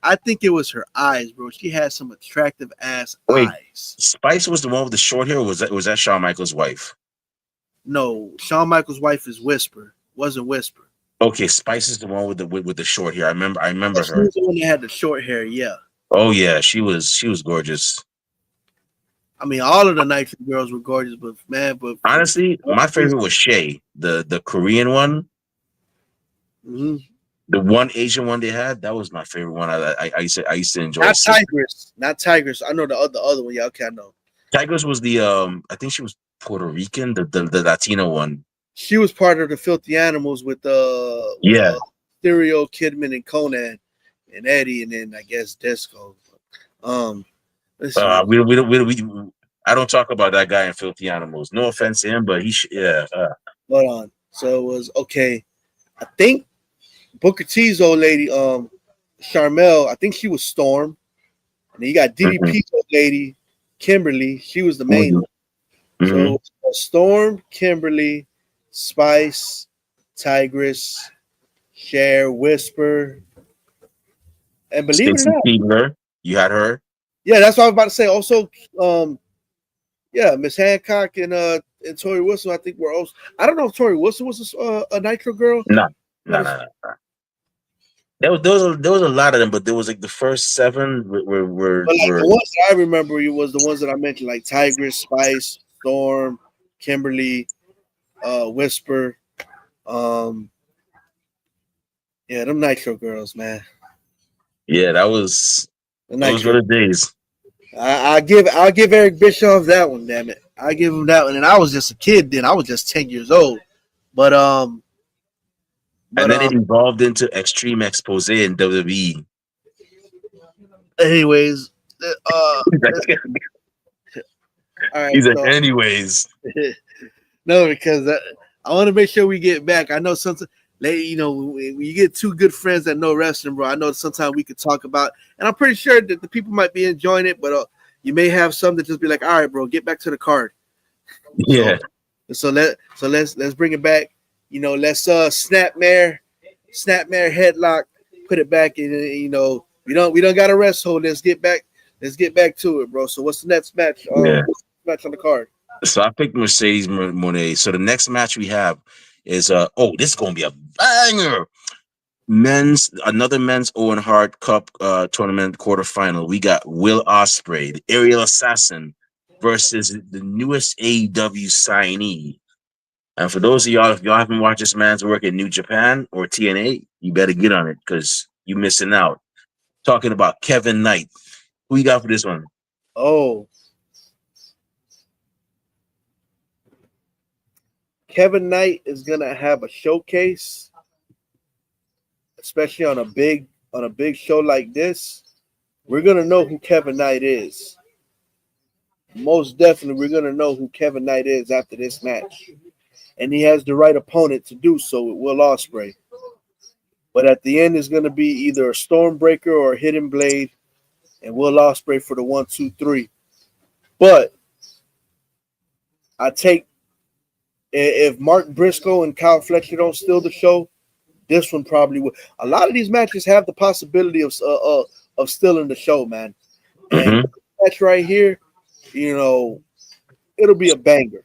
I think it was her eyes, bro. She had some attractive ass Wait, eyes. Spice was the one with the short hair, or was that Shawn Michaels' wife? No, Shawn Michaels' wife is Whisper. Wasn't Whisper. Okay, Spice is the one with the short hair. I remember She her. was the one that had the short hair. Yeah. Oh yeah, she was gorgeous. I mean, all of the Nitro girls were gorgeous, but man, but for Honestly, one my favorite reason, was Shay, the Korean one, mhm. the one Asian one they had. That was my favorite one. I used to enjoy Not seeing. Tigress, not Tigress. I know the other one. Yeah, okay, I know. Tigers was the I think she was Puerto Rican, the Latino one. She was part of the Filthy Animals with Yeah. Stereo, Kidman, and Conan, and Eddie, and then I guess Disco. Um, let's see. I don't talk about that guy in Filthy Animals. No offense to him, but yeah. Hold on. So it was okay. I think Booker T's old lady, Charmel. I think she was Storm. And then you got Mhm, DDP's old lady, Kimberly. She was the main mhm, one. mhm. So Storm, Kimberly, Spice, Tigress, Cher, Whisper, and believe it or Stacy not, Keebler, you had her. yeah, that's what I was about to say. Also, yeah, Miss Hancock and Tori Wilson, I think were also. I don't know if Tori Wilson was a Nitro girl, No, but no, no, no. There was a lot of them, but there was like the first 7 like were the ones that I remember was the ones that I mentioned, like Tigress, Spice, Storm, Kimberly, Whisper. Um, yeah, them Nitro girls, man. yeah, that was The those Nitro. were the days. I'll give Eric Bischoff that one. Damn it, I give him that one. And I was just a kid then. I was just 10 years old. But And but then it evolved into Extreme Expose in WWE. anyways, He's all right. he's like, So anyways. no, because I want to make sure we get back. I know sometimes, when you get 2 good friends that know wrestling, bro. I know sometimes we could talk about, and I'm pretty sure that the people might be enjoying it, but you may have some that just be like, all right, bro, get back to the card. So Yeah. let's bring it back. Let's snapmare headlock, put it back in. We don't got a rest hold. Let's get back to it, bro. So what's the next match? Yeah. What's the match on the card? So I picked Mercedes Monet. So the next match we have is this is gonna be a banger. Another men's Owen Hart Cup tournament quarterfinal. We got Will Ospreay, the aerial assassin, versus the newest AEW signee. And for those of y'all, if y'all haven't watched this man's work in New Japan or TNA, you better get on it because you're missing out. Talking about Kevin Knight. Who you got for this one? Oh, Kevin Knight is gonna have a showcase, especially on a big show like this. We're gonna know who Kevin Knight is. Most definitely, we're gonna know who Kevin Knight is after this match, and he has the right opponent to do so with Will Ospreay. But at the end, it's gonna be either a Stormbreaker or a Hidden Blade, and Will Ospreay for the 1, 2, 3. But I take if Mark Briscoe and Kyle Fletcher don't steal the show, this one probably would. A lot of these matches have the possibility of stealing the show, man. And Mm-hmm. this match right here, it'll be a banger.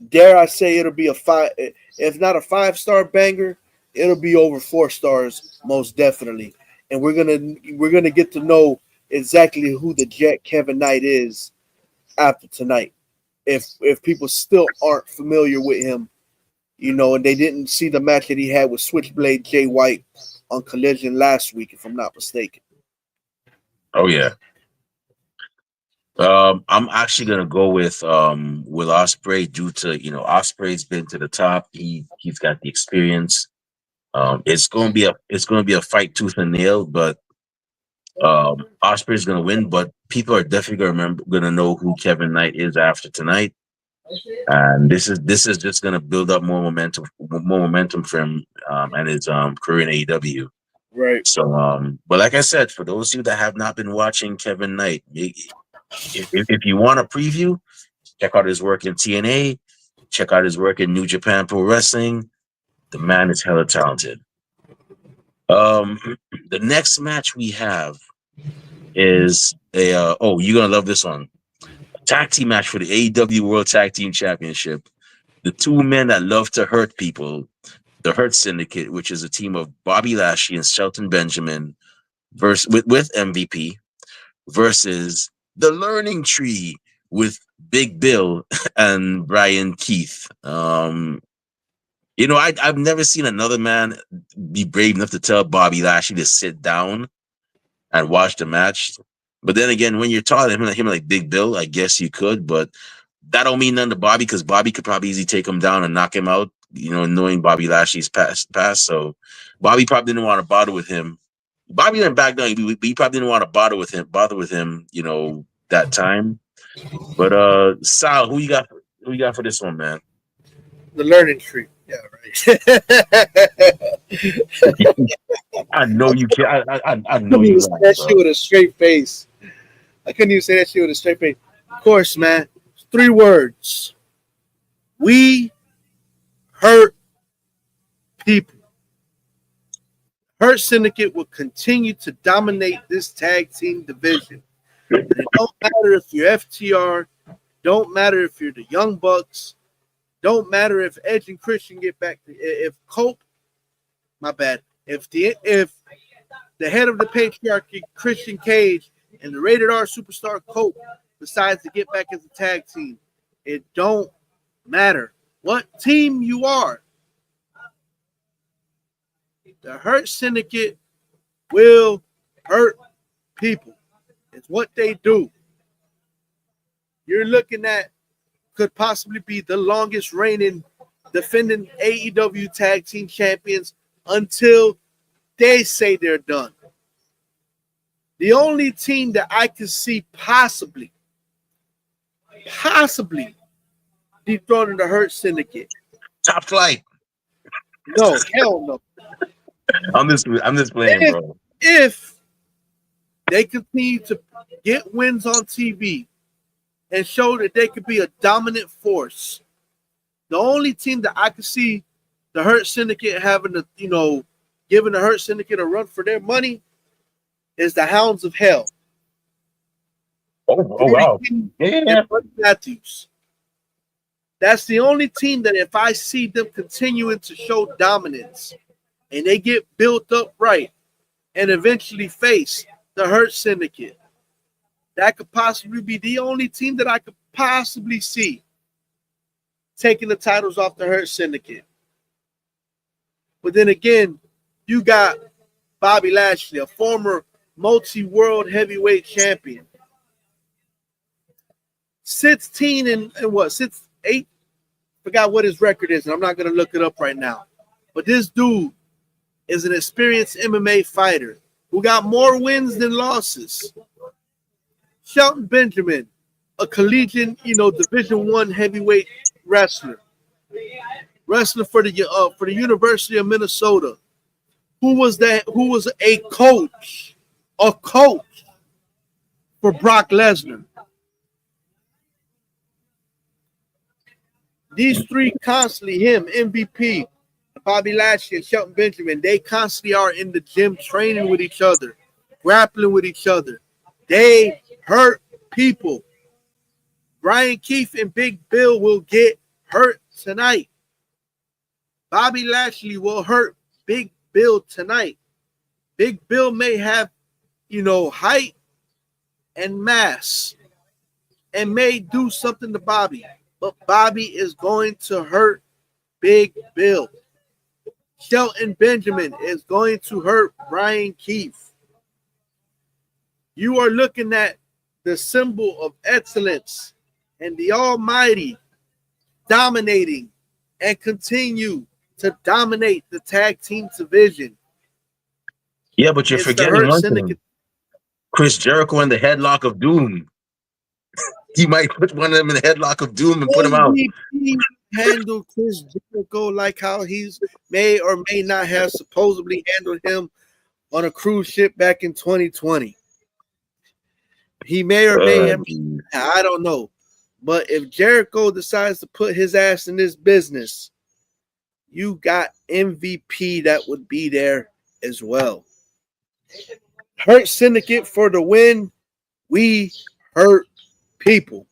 Dare I say it'll be a 5, if not a 5-star banger, it'll be over 4 stars most definitely. And we're gonna get to know exactly who the Jet Kevin Knight is after tonight. If people still aren't familiar with him, and they didn't see the match that he had with Switchblade Jay White on Collision last week, if I'm not mistaken. Oh yeah. I'm actually gonna go with Will Ospreay due to Ospreay's been to the top. He's got the experience. It's gonna be a fight tooth and nail, but Ospreay's gonna win. But people are definitely gonna know who Kevin Knight is after tonight, and this is just gonna build up more momentum for him and his career in AEW. Right. So but like I said, for those of you that have not been watching Kevin Knight, if you want a preview, check out his work in TNA. Check out his work in New Japan Pro Wrestling. The man is hella talented. The next match we have is you're gonna love this one. A tag team match for the AEW World Tag Team Championship. The two men that love to hurt people, the Hurt Syndicate, which is a team of Bobby Lashley and Shelton Benjamin, with MVP, versus the Learning Tree with Big Bill and Brian Keith. I've never seen another man be brave enough to tell Bobby Lashley to sit down and watch the match. But then again, when you're talking to him like Big Bill, I guess you could, but that don't mean nothing to Bobby because Bobby could probably easily take him down and knock him out, knowing Bobby Lashley's past. So Bobby probably didn't want to bother with him. Bobby didn't back down, but he probably didn't want to bother with him, that time. But Sal, who you got for this one, man? The Learning Tree. Yeah, right. I know you can. I know couldn't you even say right, that bro. shit with a straight face. I couldn't even say that shit with a straight face. Of course, man. 3 words. We hurt people. Hurt Syndicate will continue to dominate this tag team division. And it don't matter if you're FTR, don't matter if you're the Young Bucks, don't matter if Edge and Christian get back. If Cope, my bad. If the head of the patriarchy, Christian Cage, and the rated R superstar Cope decides to get back as a tag team, it don't matter what team you are. The Hurt Syndicate will hurt people. It's what they do. You're looking at could possibly be the longest reigning defending AEW tag team champions until they say they're done. The only team that I can see possibly dethroning the Hurt Syndicate. Top Flight. No, hell no. I'm just playing, bro. If they continue to get wins on TV and show that they could be a dominant force, the only team that I could see the Hurt Syndicate having giving the Hurt Syndicate a run for their money is the Hounds of Hell. Oh Brody wow. King Yeah, and yeah. Buddy Matthews. That's the only team that if I see them continuing to show dominance and they get built up right and eventually face the Hurt Syndicate, that could possibly be the only team that I could possibly see taking the titles off the Hurt Syndicate. But then again, you got Bobby Lashley, a former multi-world heavyweight champion. 16 and what? 8? Forgot what his record is, and I'm not going to look it up right now. But this dude is an experienced MMA fighter who got more wins than losses. Shelton Benjamin, a collegiate, Division I heavyweight wrestler for the University of Minnesota, who was a coach for Brock Lesnar. These three constantly, him, MVP, Bobby Lashley, and Shelton Benjamin, they constantly are in the gym training with each other, grappling with each other. They hurt people. Brian Keith and Big Bill will get hurt tonight. Bobby Lashley will hurt Big Bill tonight. Big Bill may have, height and mass and may do something to Bobby, but Bobby is going to hurt Big Bill. Shelton Benjamin is going to hurt Brian Keith. You are looking at the symbol of excellence and the Almighty dominating and continue to dominate the tag team division. Yeah, but you're forgetting one thing. Chris Jericho in the headlock of doom. He might put one of them in the headlock of doom and put him out. Handle Chris Jericho like how he's may or may not have supposedly handled him on a cruise ship back in 2020. He may or may have, I don't know. But if Jericho decides to put his ass in this business, you got MVP that would be there as well. Hurt Syndicate for the win. We hurt people.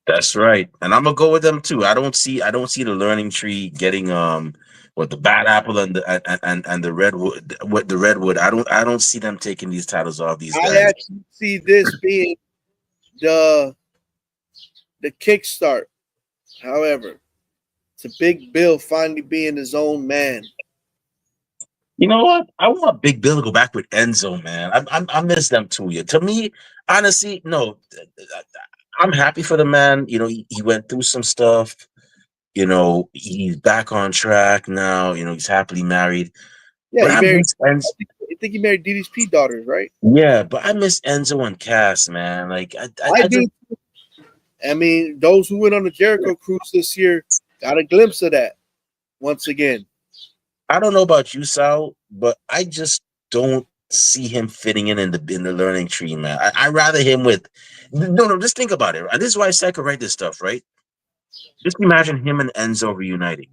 That's right, and I'm gonna go with them too. I don't see the learning tree getting the bad apple and the redwood. What the redwood? I don't see them taking these titles off these guys. I actually see this being the kickstart. However, to Big Bill finally being his own man. You know what? I want Big Bill to go back with Enzo, man. I miss them too. Yeah. To me, honestly, no. I'm happy for the man. He went through some stuff. He's back on track now. He's happily married. Yeah, but I think he married DDP daughters, right? Yeah, but I miss Enzo and Cass, man. Like I do. I mean, those who went on the Jericho cruise this year got a glimpse of that once again. I don't know about you, Sal, but I just don't see him fitting in the learning tree, man. I rather him with no. Just think about it. And this is why I said I could write this stuff, right? Just imagine him and Enzo reuniting,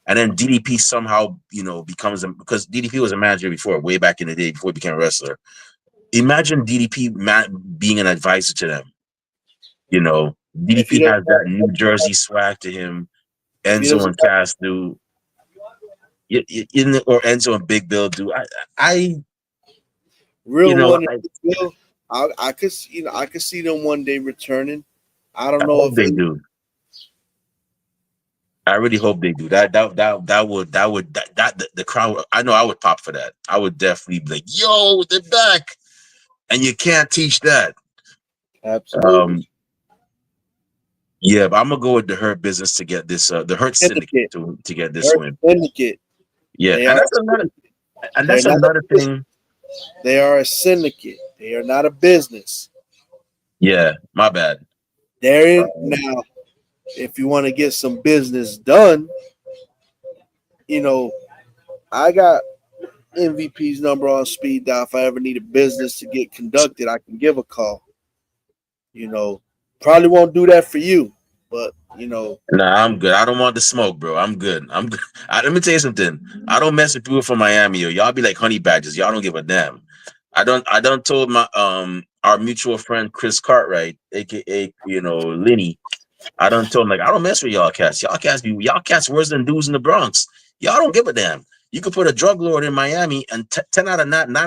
and then DDP somehow becomes because DDP was a manager before, way back in the day before he became a wrestler. Imagine DDP being an advisor to them. DDP has that New Jersey swag to him. Enzo and Cass do. Or Enzo and Big Bill do. I could see them one day returning. I don't know if they do. I really hope they do. That the crowd. I know I would pop for that. I would definitely be like, "Yo, they're back," and you can't teach that. Absolutely. Yeah, but I'm gonna go with the Hurt Business to get this. The Hurt Syndicate to get this win. Syndicate. Yeah, and that's another thing. They are a syndicate. They are not a business. Yeah, my bad. They're in now. If you want to get some business done, I got MVP's number on speed dial. If I ever need a business to get conducted, I can give a call. Probably won't do that for you, but Nah, I'm good. I don't want the smoke, bro. I'm good. I'm good. Let me tell you something. I don't mess with people from Miami, or y'all be like honey badgers. Y'all don't give a damn. I don't told my our mutual friend Chris Cartwright, aka Lenny. I done told him like I don't mess with y'all cats. Y'all cats worse than dudes in the Bronx. Y'all don't give a damn. You could put a drug lord in Miami, and 9 out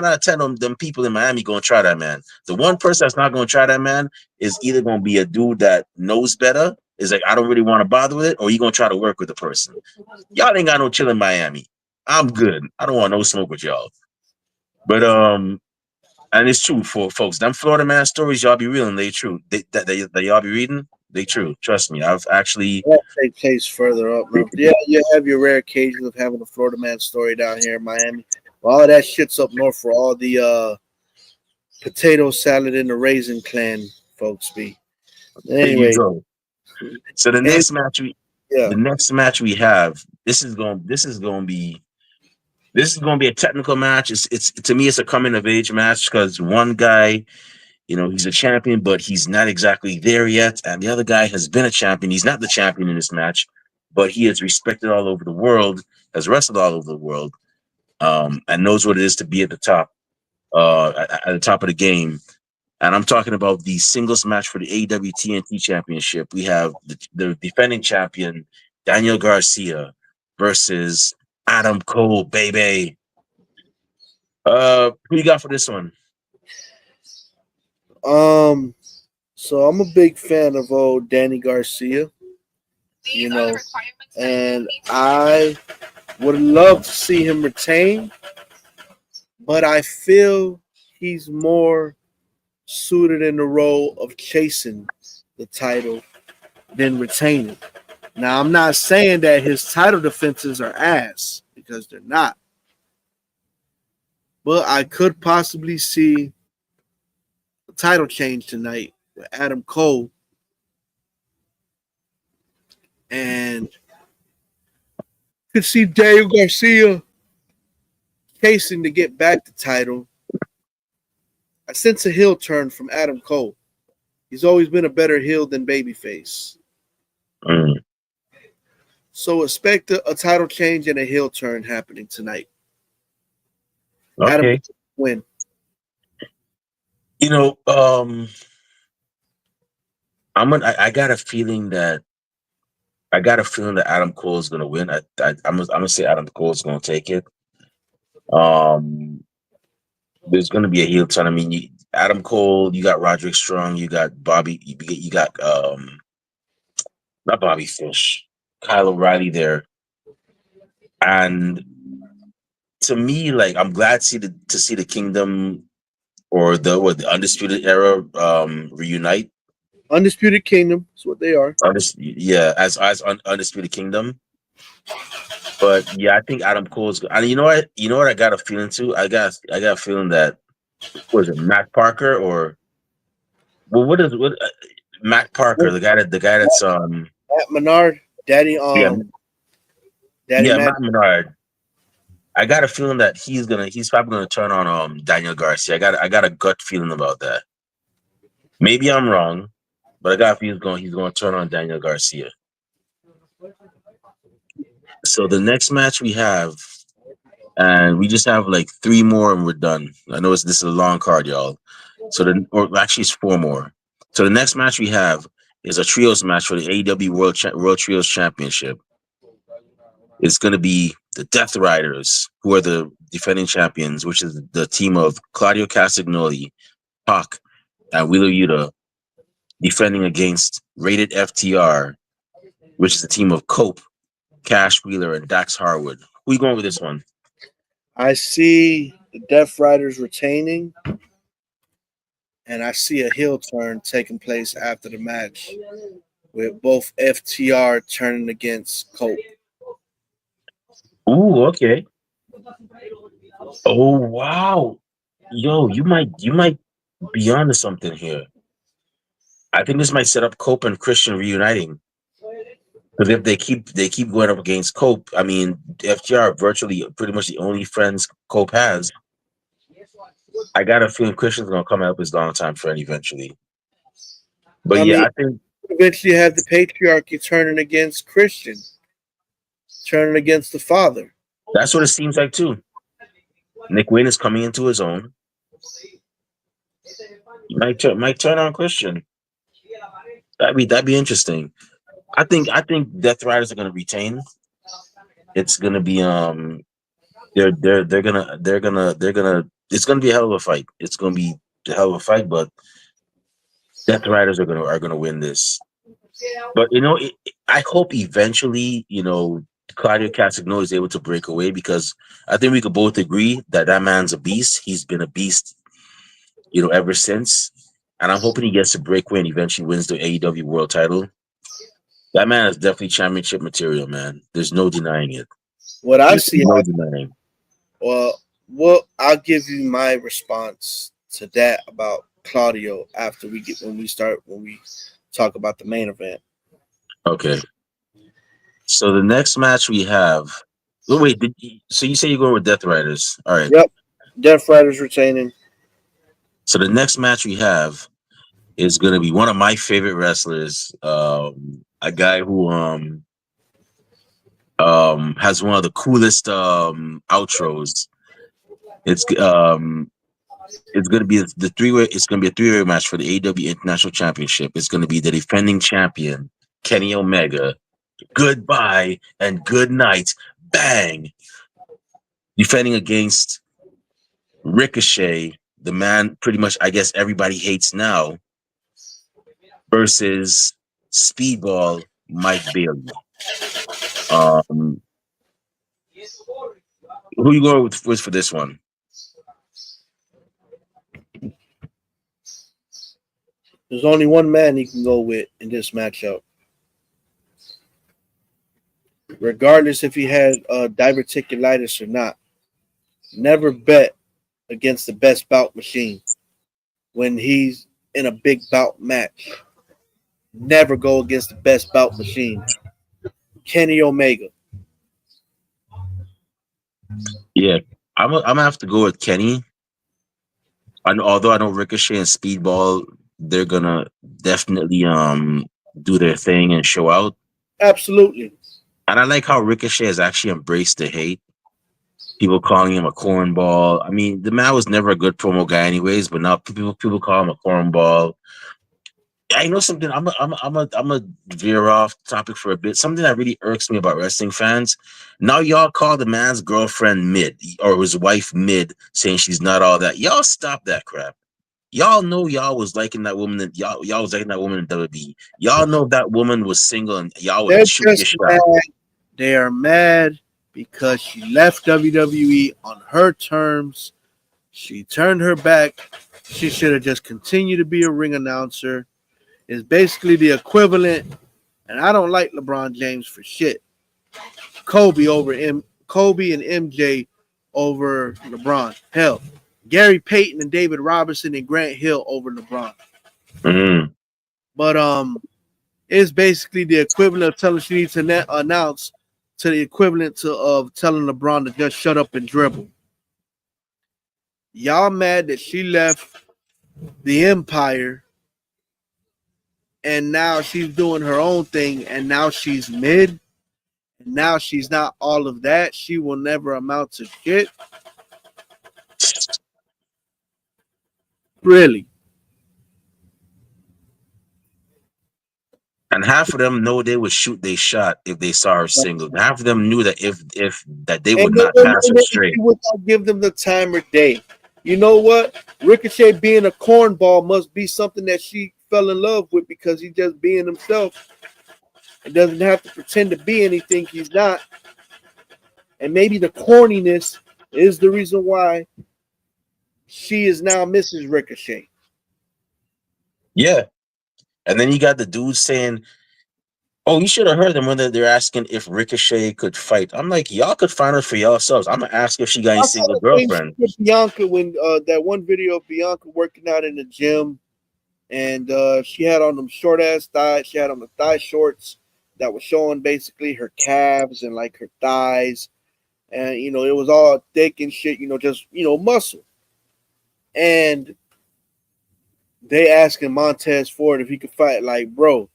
of 10 of them people in Miami gonna try that man. The one person that's not gonna try that man is either gonna be a dude that knows better, is like I don't really want to bother with it, or you gonna try to work with the person. Y'all ain't got no chill in Miami. I'm good. I don't want no smoke with y'all. But and it's true for folks. Them Florida man stories y'all be reading, they true. They y'all be reading, they true. Trust me. I've actually That take place further up, man. Yeah, you have your rare occasions of having a Florida man story down here in Miami. All of that shit's up north for all the potato salad and the raisin clan folks be. there you Anyway, go. So and yeah, the next match we have, this is going to be a technical match. It's to me it's a coming of age match because one guy, he's a champion, but he's not exactly there yet, and the other guy has been a champion. He's not the champion in this match, but he is respected all over the world, has wrestled all over the world, and knows what it is to be at the top, at the top of the game. And I'm talking about the singles match for the AEW TNT Championship. We have the defending champion Daniel Garcia versus Adam Cole, baby. Who you got for this one? so I'm a big fan of old Danny Garcia, you know, and I would love to see him retain, but I feel he's more suited in the role of chasing the title than retaining. Now, I'm not saying that his title defenses are ass because they're not, but I could possibly see a title change tonight with Adam Cole, and could see Daniel Garcia chasing to get back the title. I sense a heel turn from Adam Cole. He's always been a better heel than babyface. Mm, So expect a title change and a heel turn happening tonight. Adam okay. win. You know, I got a feeling that Adam Cole is gonna win. I'm gonna say Adam Cole is gonna take it. Um, there's gonna be a heel turn. I mean, Adam Cole, you got Roderick Strong, you got Bobby, you got not Bobby Fish, Kyle O'Reilly there, and to me, like I'm glad to see the Kingdom or the Undisputed Era reunite. Undisputed Kingdom is what they are. Yeah, as Undisputed Kingdom. But yeah, I think Adam Cole's. And you know what? I got a feeling too. I got a feeling that was it Matt Parker or well, what Matt Parker, the guy that's Matt Menard, Daddy yeah Daddy yeah Matt. Matt Menard. I got a feeling that he's probably gonna turn on Daniel Garcia. I got a gut feeling about that. Maybe I'm wrong, but I got a feeling he's gonna turn on Daniel Garcia. So the next match we have, and we just have like three more and we're done. I know this is a long card, y'all. Or actually, it's four more. So the next match we have is a trios match for the AEW World Trios Championship. It's going to be the Death Riders, who are the defending champions, which is the team of Claudio Castagnoli, Pac, and Wheeler Yuta, defending against Rated FTR, which is the team of Cope, Cash Wheeler, and Dax Harwood. Who you going with this one? I see the Death Riders retaining, and I see a heel turn taking place after the match with both FTR turning against Cope. Ooh, okay. Oh wow. Yo, you might be onto something here. I think this might set up Cope and Christian reuniting. Because if they keep going up against Cope, I mean FTR are virtually pretty much the only friends Cope has. I got a feeling Christian's gonna come up his longtime friend eventually. But I yeah, mean, I think eventually you have the patriarchy turning against Christian, turning against the father. that's what it seems like too. Nick Wayne is coming into his own. Might turn on Christian. That'd be interesting. I think Death Riders are gonna retain. It's gonna be they're gonna it's gonna be a hell of a fight. It's gonna be a hell of a fight, but Death Riders are gonna win this. But I hope eventually, Claudio Castagnoli is able to break away, because I think we could both agree that that man's a beast. He's been a beast, ever since. And I'm hoping he gets to break away and eventually wins the AEW World Title. That man is definitely championship material, man. There's no denying it. What I There's see, no denying. well, I'll give you my response to that about Claudio after when we talk about the main event. Okay. So the next match we have. Oh, wait, so you say you're going with Death Riders? All right. Yep, Death Riders retaining. So the next match we have is going to be one of my favorite wrestlers, a guy who has one of the coolest outros. It's going to be the three-way. It's going to be a three-way match for the AEW International Championship. It's going to be the defending champion Kenny Omega. Goodbye and good night. Bang. Defending against Ricochet, the man pretty much I guess everybody hates now, versus Speedball Mike Bailey. Who you going with for this one? There's only one man he can go with in this matchup. Regardless if he had diverticulitis or not. Never bet against the best bout machine when he's in a big bout match. Never go against the best bout machine. Kenny Omega. Yeah, I'm gonna have to go with Kenny. Although I know Ricochet and Speedball, they're gonna definitely do their thing and show out. Absolutely. And I like how Ricochet has actually embraced the hate. People calling him a cornball. I mean, the man was never a good promo guy, anyways. But now people call him a cornball. I know something. I'm a veer off topic for a bit. Something that really irks me about wrestling fans. Now y'all call the man's girlfriend mid or his wife mid, saying she's not all that. Y'all stop that crap. Y'all know y'all was liking that woman. Y'all was liking that woman in WWE. Y'all know if that woman was single, and y'all would They're shoot your just shot. mad. They are mad because she left WWE on her terms. She turned her back. She should have just continued to be a ring announcer. It's basically the equivalent, and I don't like LeBron James for shit. Kobe and MJ over LeBron. Hell, Gary Payton and David Robinson and Grant Hill over LeBron. Mm. But it's basically the equivalent of telling she needs to announce to the equivalent of telling LeBron to just shut up and dribble. Y'all mad that she left the Empire and now she's doing her own thing and now she's mid and now she's not all of that. She will never amount to shit. Really. And half of them know they would shoot they shot if they saw her single. Half of them knew that if that they would not pass her straight. She would not give them the time or day. You know what? Ricochet being a cornball must be something that she fell in love with because he's just being himself. It doesn't have to pretend to be anything he's not. And maybe the corniness is the reason why she is now Mrs. Ricochet. Yeah. And then you got the dudes saying, oh, you should have heard them when they're asking if Ricochet could fight. I'm like, y'all could find her for yourselves. I'm gonna ask if she got any single girlfriend. Bianca, when that one video of Bianca working out in the gym, and she had on them short ass thighs. She had on the thigh shorts that was showing basically her calves and like her thighs, and it was all thick and shit. Just muscle. And they asking Montez Ford if he could fight. Like, bro,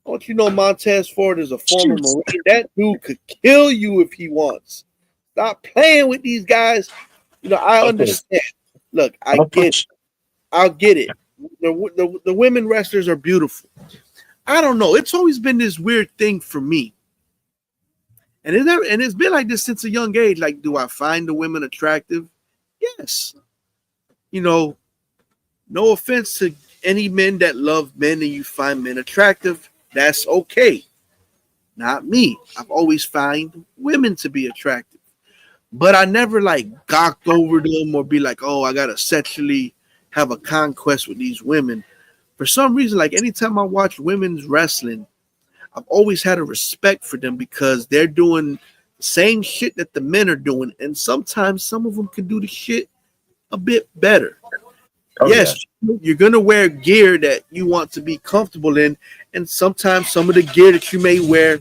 don't you know Montez Ford is a former Marine? That dude could kill you if he wants. Stop playing with these guys. I understand. Look, I'm I gonna get, put I'll get it. The women wrestlers are beautiful. I don't know. It's always been this weird thing for me, and it's been like this since a young age. Like, do I find the women attractive? Yes. You know, no offense to any men that love men and you find men attractive. That's okay. Not me. I've always find women to be attractive, but I never like gawked over them or be like, oh, I gotta sexually have a conquest with these women. For some reason, like anytime I watch women's wrestling, I've always had a respect for them because they're doing the same shit that the men are doing, and sometimes some of them can do the shit a bit better. oh yeah. Yes, you're gonna wear gear that you want to be comfortable in, and sometimes some of the gear that you may wear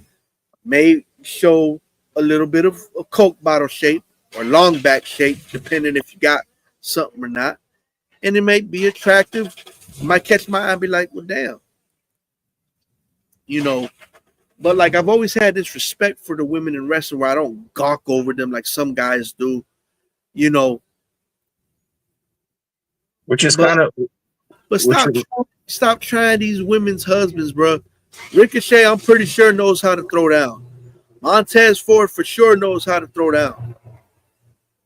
may show a little bit of a Coke bottle shape or long back shape, depending if you got something or not. And it may be attractive, might catch my eye and be like, well, damn, you know. But like I've always had this respect for the women in wrestling where I don't gawk over them like some guys do, you know. Which is But kind of but which stop trying these women's husbands, bro. Ricochet, I'm pretty sure knows how to throw down. Montez Ford for sure knows how to throw down.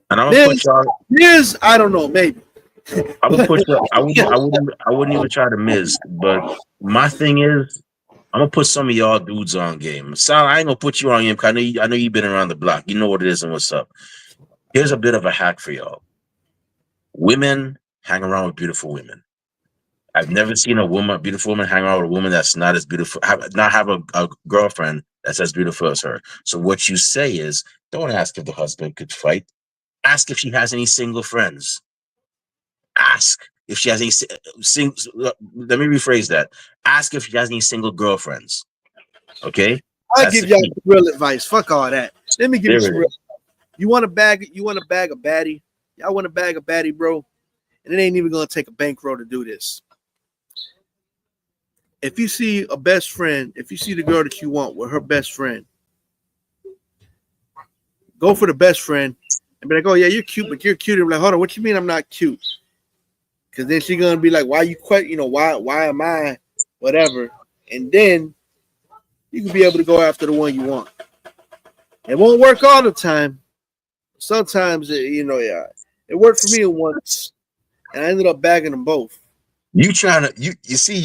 and I'm gonna put Miz, y'all. Miz, I don't know, maybe. I'm gonna But put you. I wouldn't even try to miss. But my thing is, I'm gonna put some of y'all dudes on game. Sal, I ain't gonna put you on game because I know you've been around the block. You know what it is and what's up. Here's a bit of a hack for y'all. Women hang around with beautiful women. I've never seen a beautiful woman, hang around with a woman that's not as beautiful, not have a girlfriend that's as beautiful as her. So what you say is, don't ask if the husband could fight. Ask if she has any single friends. Ask if she has any let me rephrase that. Ask if she has any single girlfriends. Okay, I'll that's give the y'all key. some real advice. Fuck all that. Let me give you There some it real. is. You want a bag of baddie? Y'all want a bag of baddie, bro? And it ain't even gonna take a bankroll to do this. If you see a best friend, if you see the girl that you want with her best friend, go for the best friend and be like, "Oh yeah, you're cute, but you're cute." And be like, "Hold on, what you mean I'm not cute?" Because then she's gonna be like, "Why you quite? Why am I? Whatever." And then you can be able to go after the one you want. It won't work all the time. Sometimes, yeah, it worked for me once, and I ended up bagging them both. You trying to you see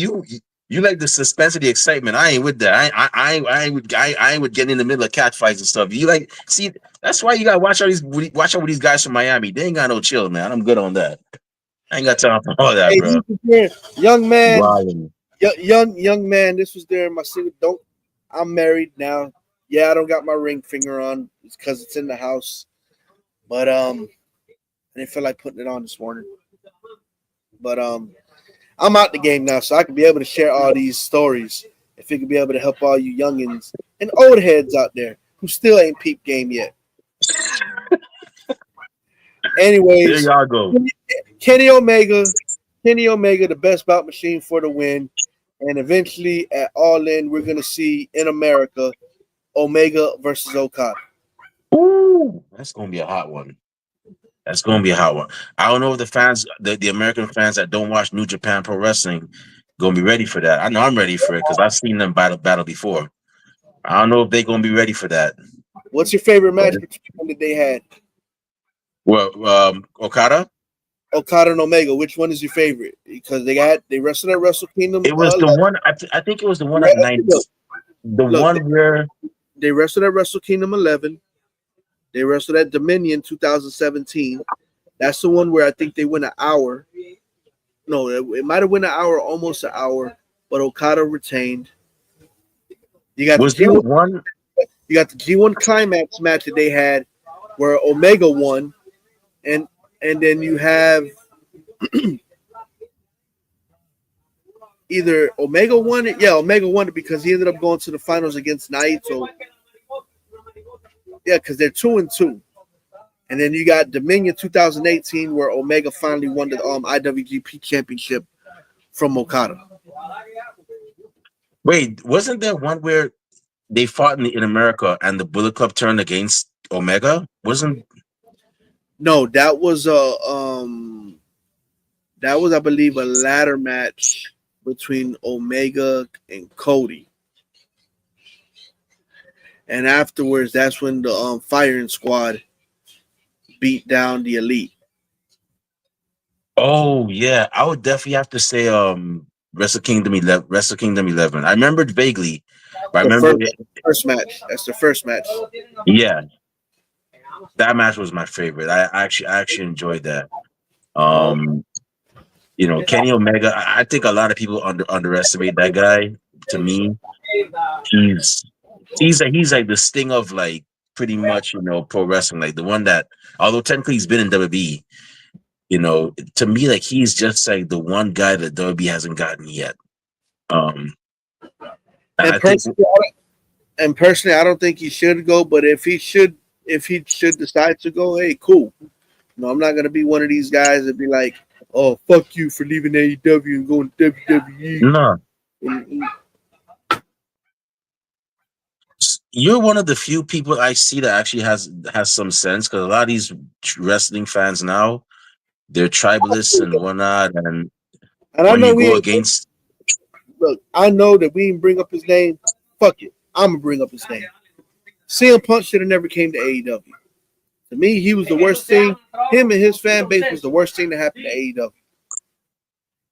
you like the suspense of the excitement. I ain't with that. I ain't with getting in the middle of cat fights and stuff. You like see that's why you gotta watch out with these guys from Miami. They ain't got no chill, man. I'm good on that. I ain't got time for all that, Hey, bro. young man, Wow. young man. This was during my single. Don't. I'm married now. Yeah, I don't got my ring finger on. It's because it's in the house. But I didn't feel like putting it on this morning. But I'm out the game now, so I can be able to share all these stories. If it could be able to help all you youngins and old heads out there who still ain't peep game yet. There Anyways, y'all go. Kenny Omega, Kenny Omega, the best bout machine for the win. And eventually at All In, we're gonna see in America Omega versus Okada. Ooh, that's gonna be a hot one. That's gonna be a hot one. I don't know if the fans, the American fans that don't watch New Japan Pro Wrestling, gonna be ready for that. I know I'm ready for it because I've seen them battle before. I don't know if they're gonna be ready for that. What's your favorite match between them that they had? Well, Okada. Okada and Omega. Which one is your favorite? Because they wrestled at Wrestle Kingdom It was the one. I think it was the one at 11. 90. The Look, one where they wrestled at Wrestle Kingdom 11. They wrestled at Dominion 2017. That's the one where I think they went an hour. No, it might have went an hour, almost an hour, but Okada retained. You got the was there G1, one. you got the G1 climax match that they had where Omega won, and then you have either Omega won it. Yeah, Omega won it because he ended up going to the finals against Naito. Yeah, because they're 2-2. And then you got Dominion 2018 where Omega finally won the IWGP Championship from Okada. Wait, wasn't there one where they fought in America and the Bullet Club turned against Omega? Wasn't No, that was That was, I believe, a ladder match between Omega and Cody. And afterwards, that's when the firing squad beat down the Elite. Oh yeah, I would definitely have to say Wrestle Kingdom 11. Wrestle Kingdom 11. I remembered vaguely, but I The remember it. first match. That's the first match. Yeah, that match was my favorite. I actually enjoyed that. Oh, Um, Kenny Omega. I think a lot of people underestimate that guy. To me, he's he's like the sting of like pretty much pro wrestling, like the one that, although technically he's been in WWE, to me, like he's just like the one guy that WWE hasn't gotten yet. Um, and and I think personally, I don't think he should go. But if he should decide to go, hey, cool. No, I'm not gonna be one of these guys that be like, "Oh, fuck you for leaving AEW and going to WWE." no, And, you're one of the few people I see that actually has some sense, because a lot of these wrestling fans now, they're tribalists and whatnot, and and I when know you we go ain't, against, look. I know that we didn't bring up his name. Fuck it, I'm gonna bring up his name. CM Punk should have never came to AEW. To me, he was the worst thing. Him and his fan base was the worst thing that happened to AEW.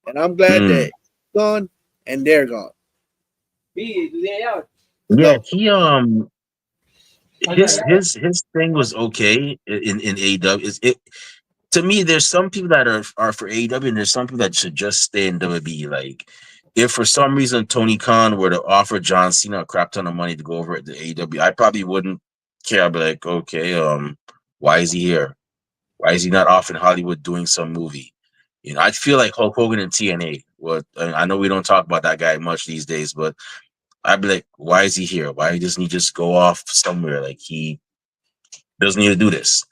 And I'm glad that mm, he's gone and they're gone. yeah, Go. his thing was okay in AEW. It to me, there's some people that are for AEW, and there's some people that should just stay in WWE. Like, if for some reason Tony Khan were to offer John Cena a crap ton of money to go over at the AEW, I probably wouldn't care. I'd be like, okay, why is he here? Why is he not off in Hollywood doing some movie? I feel like Hulk Hogan and TNA. What I know we don't talk about that guy much these days, but I'd be like, why is he here? Why doesn't he just go off somewhere? Like, he doesn't need to do this.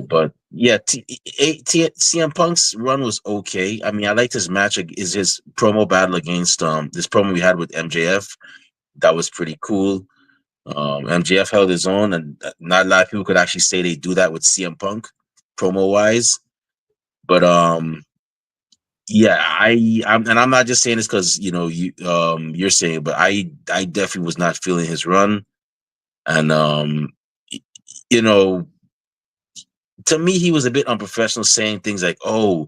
But yeah, CM Punk's run was okay. I mean, I liked his match. Is his promo battle against this promo we had with MJF. That was pretty cool. MJF held his own, and not a lot of people could actually say they do that with CM Punk, promo wise. But yeah, I'm not just saying this because you're saying it, but I definitely was not feeling his run, and you know to me, he was a bit unprofessional, saying things like, "Oh,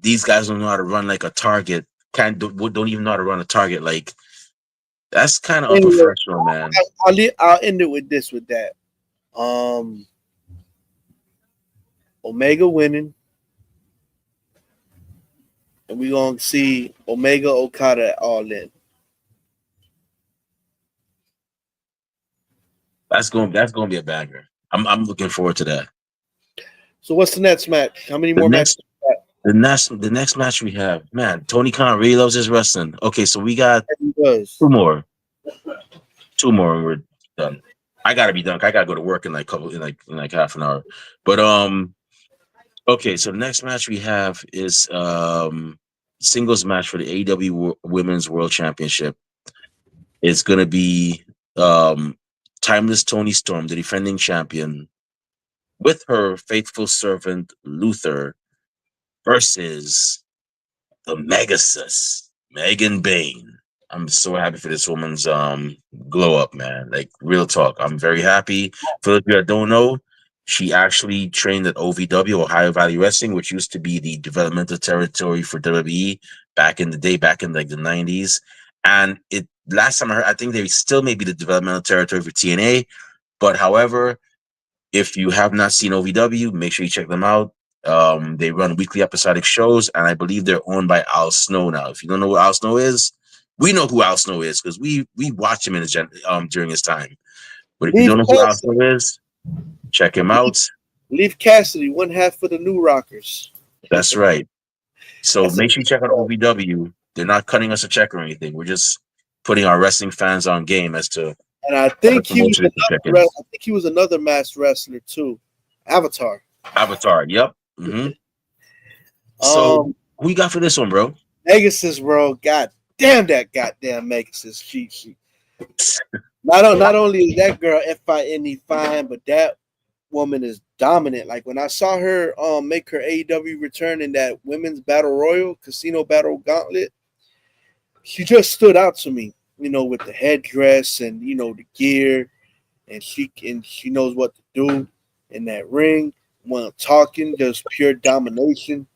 these guys don't know how to run like a target. Don't even know how to run a target." Like, that's kind of Anyway, unprofessional, man. I'll end it with this. With that, um, Omega winning, and we gonna see Omega Okada all in. That's going to be a banger. I'm looking forward to that. So what's the next match? How many The more matches? next the next match we have, man. Tony Khan really loves his wrestling. Okay, so we got He does. two more, and we're done. I gotta be done. I gotta go to work in like half an hour. But okay, so the next match we have is singles match for the AEW Women's World Championship. It's gonna be Timeless Tony Storm, the defending champion, with her faithful servant Luther versus the Megasus, Megan Bain. I'm so happy for this woman's glow up, man. Like, real talk. I'm very happy. For those of you that don't know, she actually trained at OVW, Ohio Valley Wrestling, which used to be the developmental territory for WWE back in the day, back in like the 90s. And it last time I heard, I think they still may be the developmental territory for TNA. But however, if you have not seen OVW, make sure you check them out. They run weekly episodic shows, and I believe they're owned by Al Snow now. If you don't know who Al Snow is, we know who Al Snow is because we watch him during his time. But if you Leave don't know who Al Cassidy. Snow is, check him out. Leave Cassidy, one half for the New Rockers. That's right. So That's make sure you check out OVW. They're not cutting us a check or anything. We're just putting our wrestling fans on game as to and I other think promotion they can check in. I think he was another masked wrestler too. Avatar. Avatar. Yep. So who you got for this one, bro? Megasis, bro. God damn that goddamn Megasis. She not only is that girl FINE fine, but that woman is dominant. Like when I saw her make her AEW return in that women's battle royal casino battle gauntlet, she just stood out to me. You know, with the headdress and the gear, and she knows what to do in that ring. When talking, just pure domination.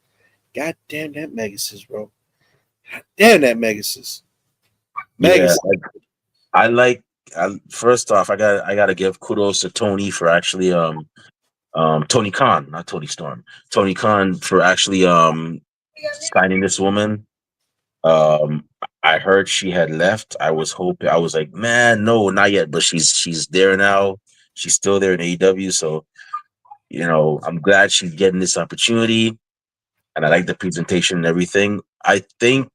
God damn that Megasis, bro. God damn that Megasis. Yeah, Megasis. I like. First off, I gotta give kudos to Tony for actually Tony Khan, not Tony Storm. Tony Khan for actually signing this woman. Um, I heard she had left. I was like, man, no, not yet. But she's there now. She's still there in AEW. So I'm glad she's getting this opportunity, and I like the presentation and everything. I think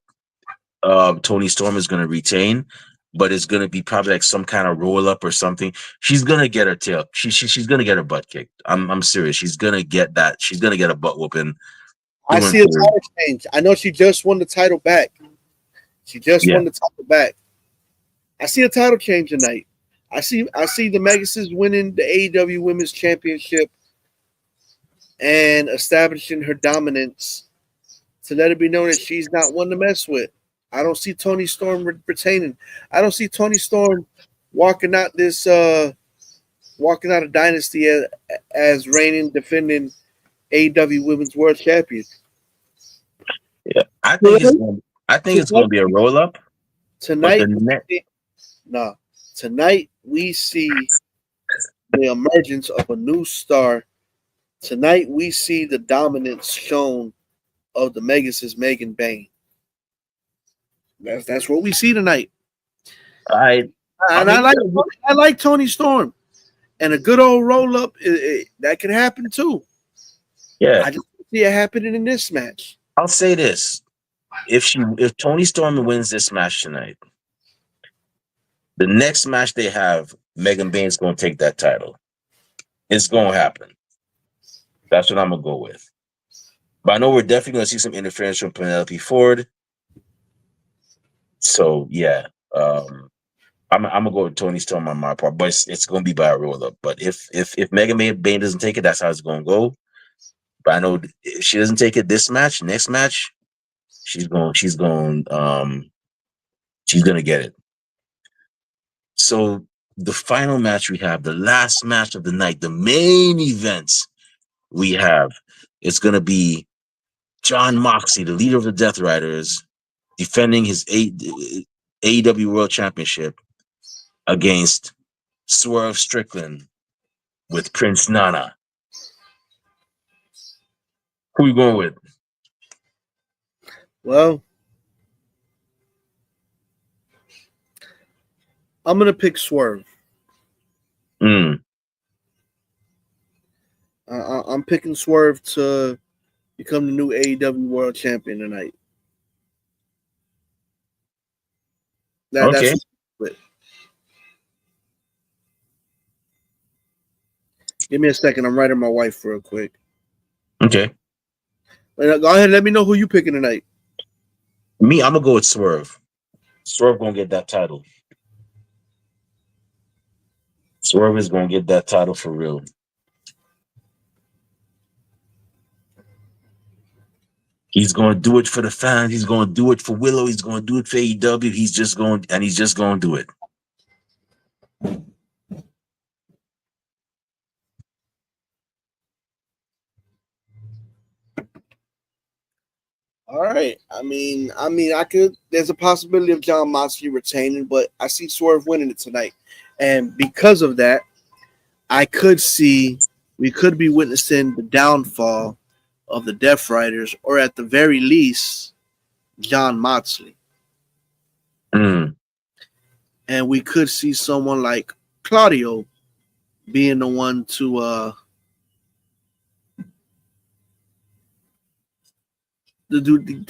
Tony Storm is going to retain, but it's going to be probably like some kind of roll up or something. She's going to get her tail. She's going to get her butt kicked. I'm serious. She's going to get that. She's going to get a butt whooping. I see a title change. I know she just won the title back. She just Yeah. won the title back. I see a title change tonight. I see the Megasis winning the AEW Women's Championship and establishing her dominance to let it be known that she's not one to mess with. I don't see Tony Storm retaining. I don't see Tony Storm walking out of Dynasty as reigning, defending AEW Women's World Champion. Yeah. I think it's going to be a roll up. Tonight, tonight we see the emergence of a new star. Tonight we see the dominance shown of the Megasis Megan Bain. That's what we see tonight. I like Tony Storm, and a good old roll up that can happen too. Yeah, I just see it happening in this match. I'll say this: if Tony Storm wins this match tonight, the next match they have, Megan Bain's going to take that title. It's going to happen. That's what I'm gonna go with. But I know we're definitely going to see some interference from Penelope Ford. So yeah, I'm gonna go with Tony Storm on my part, but it's going to be by a roll up. But if Megan Bain doesn't take it, that's how it's going to go. But I know if she doesn't take it this match, next match, she's going to get it. So the final match we have, the last match of the night, the main event we have, it's going to be John Moxley, the leader of the Death Riders, defending his AEW World Championship against Swerve Strickland with Prince Nana. Who are you going with? Well, I'm gonna pick Swerve. I'm picking Swerve to become the new AEW World Champion tonight. Okay. That's Give me a second. I'm writing my wife real quick. Okay. Go ahead and let me know who you picking tonight. Me, I'm gonna go with Swerve. Swerve gonna get that title. Swerve is gonna get that title for real. He's gonna do it for the fans. He's gonna do it for Willow. He's gonna do it for AEW. He's just going to do it. All right. I mean, I could. There's a possibility of John Moxley retaining, but I see Swerve winning it tonight, and because of that, we could be witnessing the downfall of the Death Riders, or at the very least, John Moxley. And we could see someone like Claudio being the one to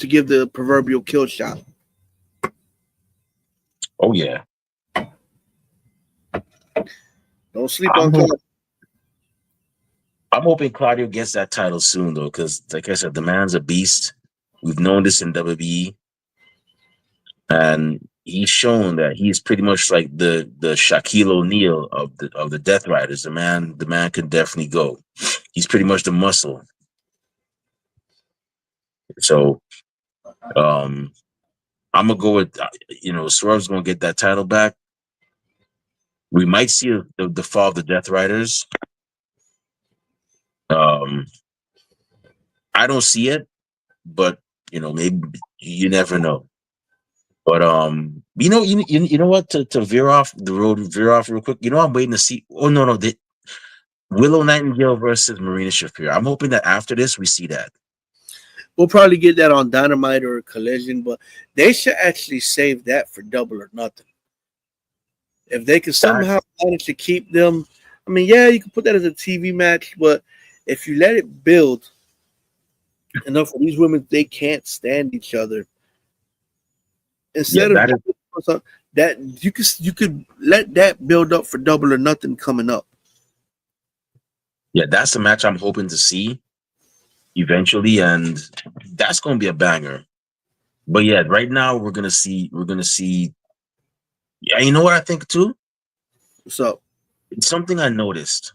give the proverbial kill shot. Oh yeah. Don't sleep on Claudio. I'm hoping Claudio gets that title soon though, because like I said, the man's a beast. We've known this in WWE. And he's shown that he's pretty much like the Shaquille O'Neal of the Death Riders. The man can definitely go. He's pretty much the muscle. So I'm gonna go with Swerve's gonna get that title back. We might see the fall of the Death Riders. Um, I don't see it, but maybe you never know. But you know what? To veer off the road, veer off real quick. I'm waiting to see. Oh no, Willow Nightingale versus Marina Shafir. I'm hoping that after this we see that. We'll probably get that on Dynamite or Collision, but they should actually save that for Double or Nothing. If they can somehow manage to keep them, I mean, yeah, you can put that as a TV match, but if you let it build enough for these women, they can't stand each other. Instead of that, you could let that build up for Double or Nothing coming up. Yeah, that's the match I'm hoping to see eventually, and that's going to be a banger. But yeah, right now we're gonna see. Yeah, you know what I think too. So it's something I noticed.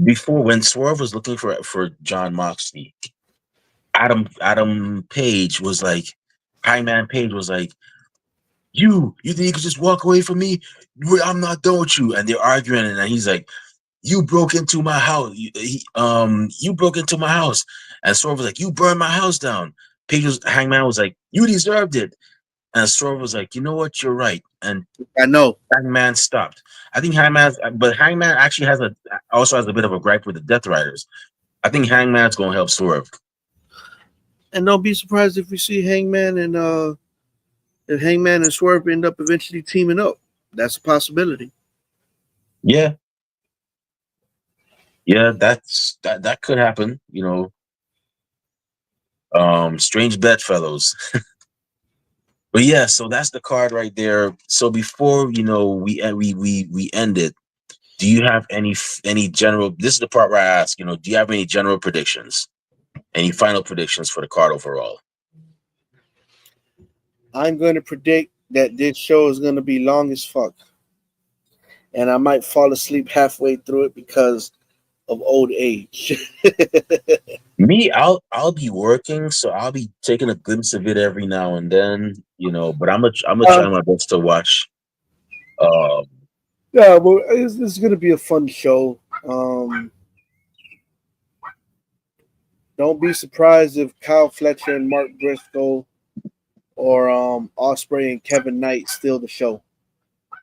Before when Swerve was looking for John Moxley, Adam Page was like, Hangman Page was like, you think you could just walk away from me? I'm not done with you. And they're arguing, and he's like, you broke into my house. You broke into my house. And Swerve was like, you burned my house down. Hangman was like, you deserved it. And Swerve was like, you know what? You're right. And I know Hangman stopped. I think Hangman actually also has a bit of a gripe with the Death Riders. I think Hangman's going to help Swerve. And don't be surprised if we see Hangman and Swerve end up eventually teaming up. That's a possibility. Yeah. Yeah, that could happen, strange bedfellows. But yeah, so that's the card right there. So before we end it, do you have any general? This is the part where I ask, do you have any general predictions? Any final predictions for the card overall? I'm going to predict that this show is going to be long as fuck, and I might fall asleep halfway through it because of old age. Me, I'll be working, so I'll be taking a glimpse of it every now and then, But I'm gonna try my best to watch. Yeah, well, this is going to be a fun show. Don't be surprised if Kyle Fletcher and Mark Briscoe or Ospreay and Kevin Knight steal the show.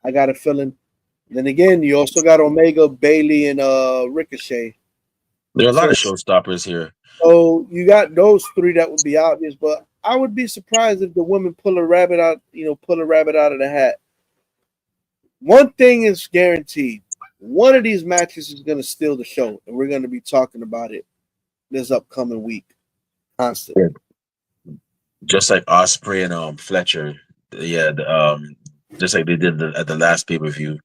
I got a feeling. Then again, you also got Omega, Bailey, and Ricochet. There are a lot of showstoppers here. So you got those three that would be obvious, but I would be surprised if the women pull a rabbit out of the hat. One thing is guaranteed. One of these matches is going to steal the show, and we're going to be talking about it this upcoming week. Constantly. Yeah. Just like Ospreay and Fletcher. Yeah, just like they did at the last pay-per-view.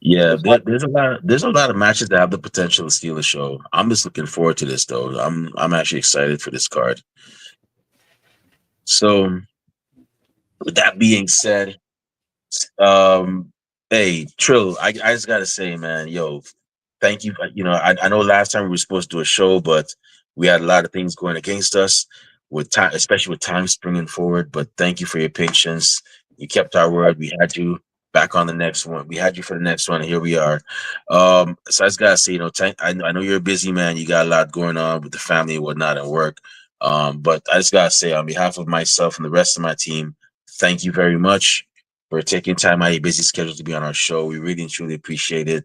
Yeah, there's a lot of matches that have the potential to steal the show. I'm just looking forward to this though. I'm actually excited for this card. So with that being said, hey Trill, I just gotta say, man, thank you. I know last time we were supposed to do a show, but we had a lot of things going against us with time, especially with time springing forward. But thank you for your patience. You kept our word. We had you back on the next one. We had you for the next one. And here we are. So I just gotta say, I know you're a busy man. You got a lot going on with the family and whatnot and work. But I just gotta say, on behalf of myself and the rest of my team, thank you very much for taking time out of your busy schedule to be on our show. We really and truly appreciate it.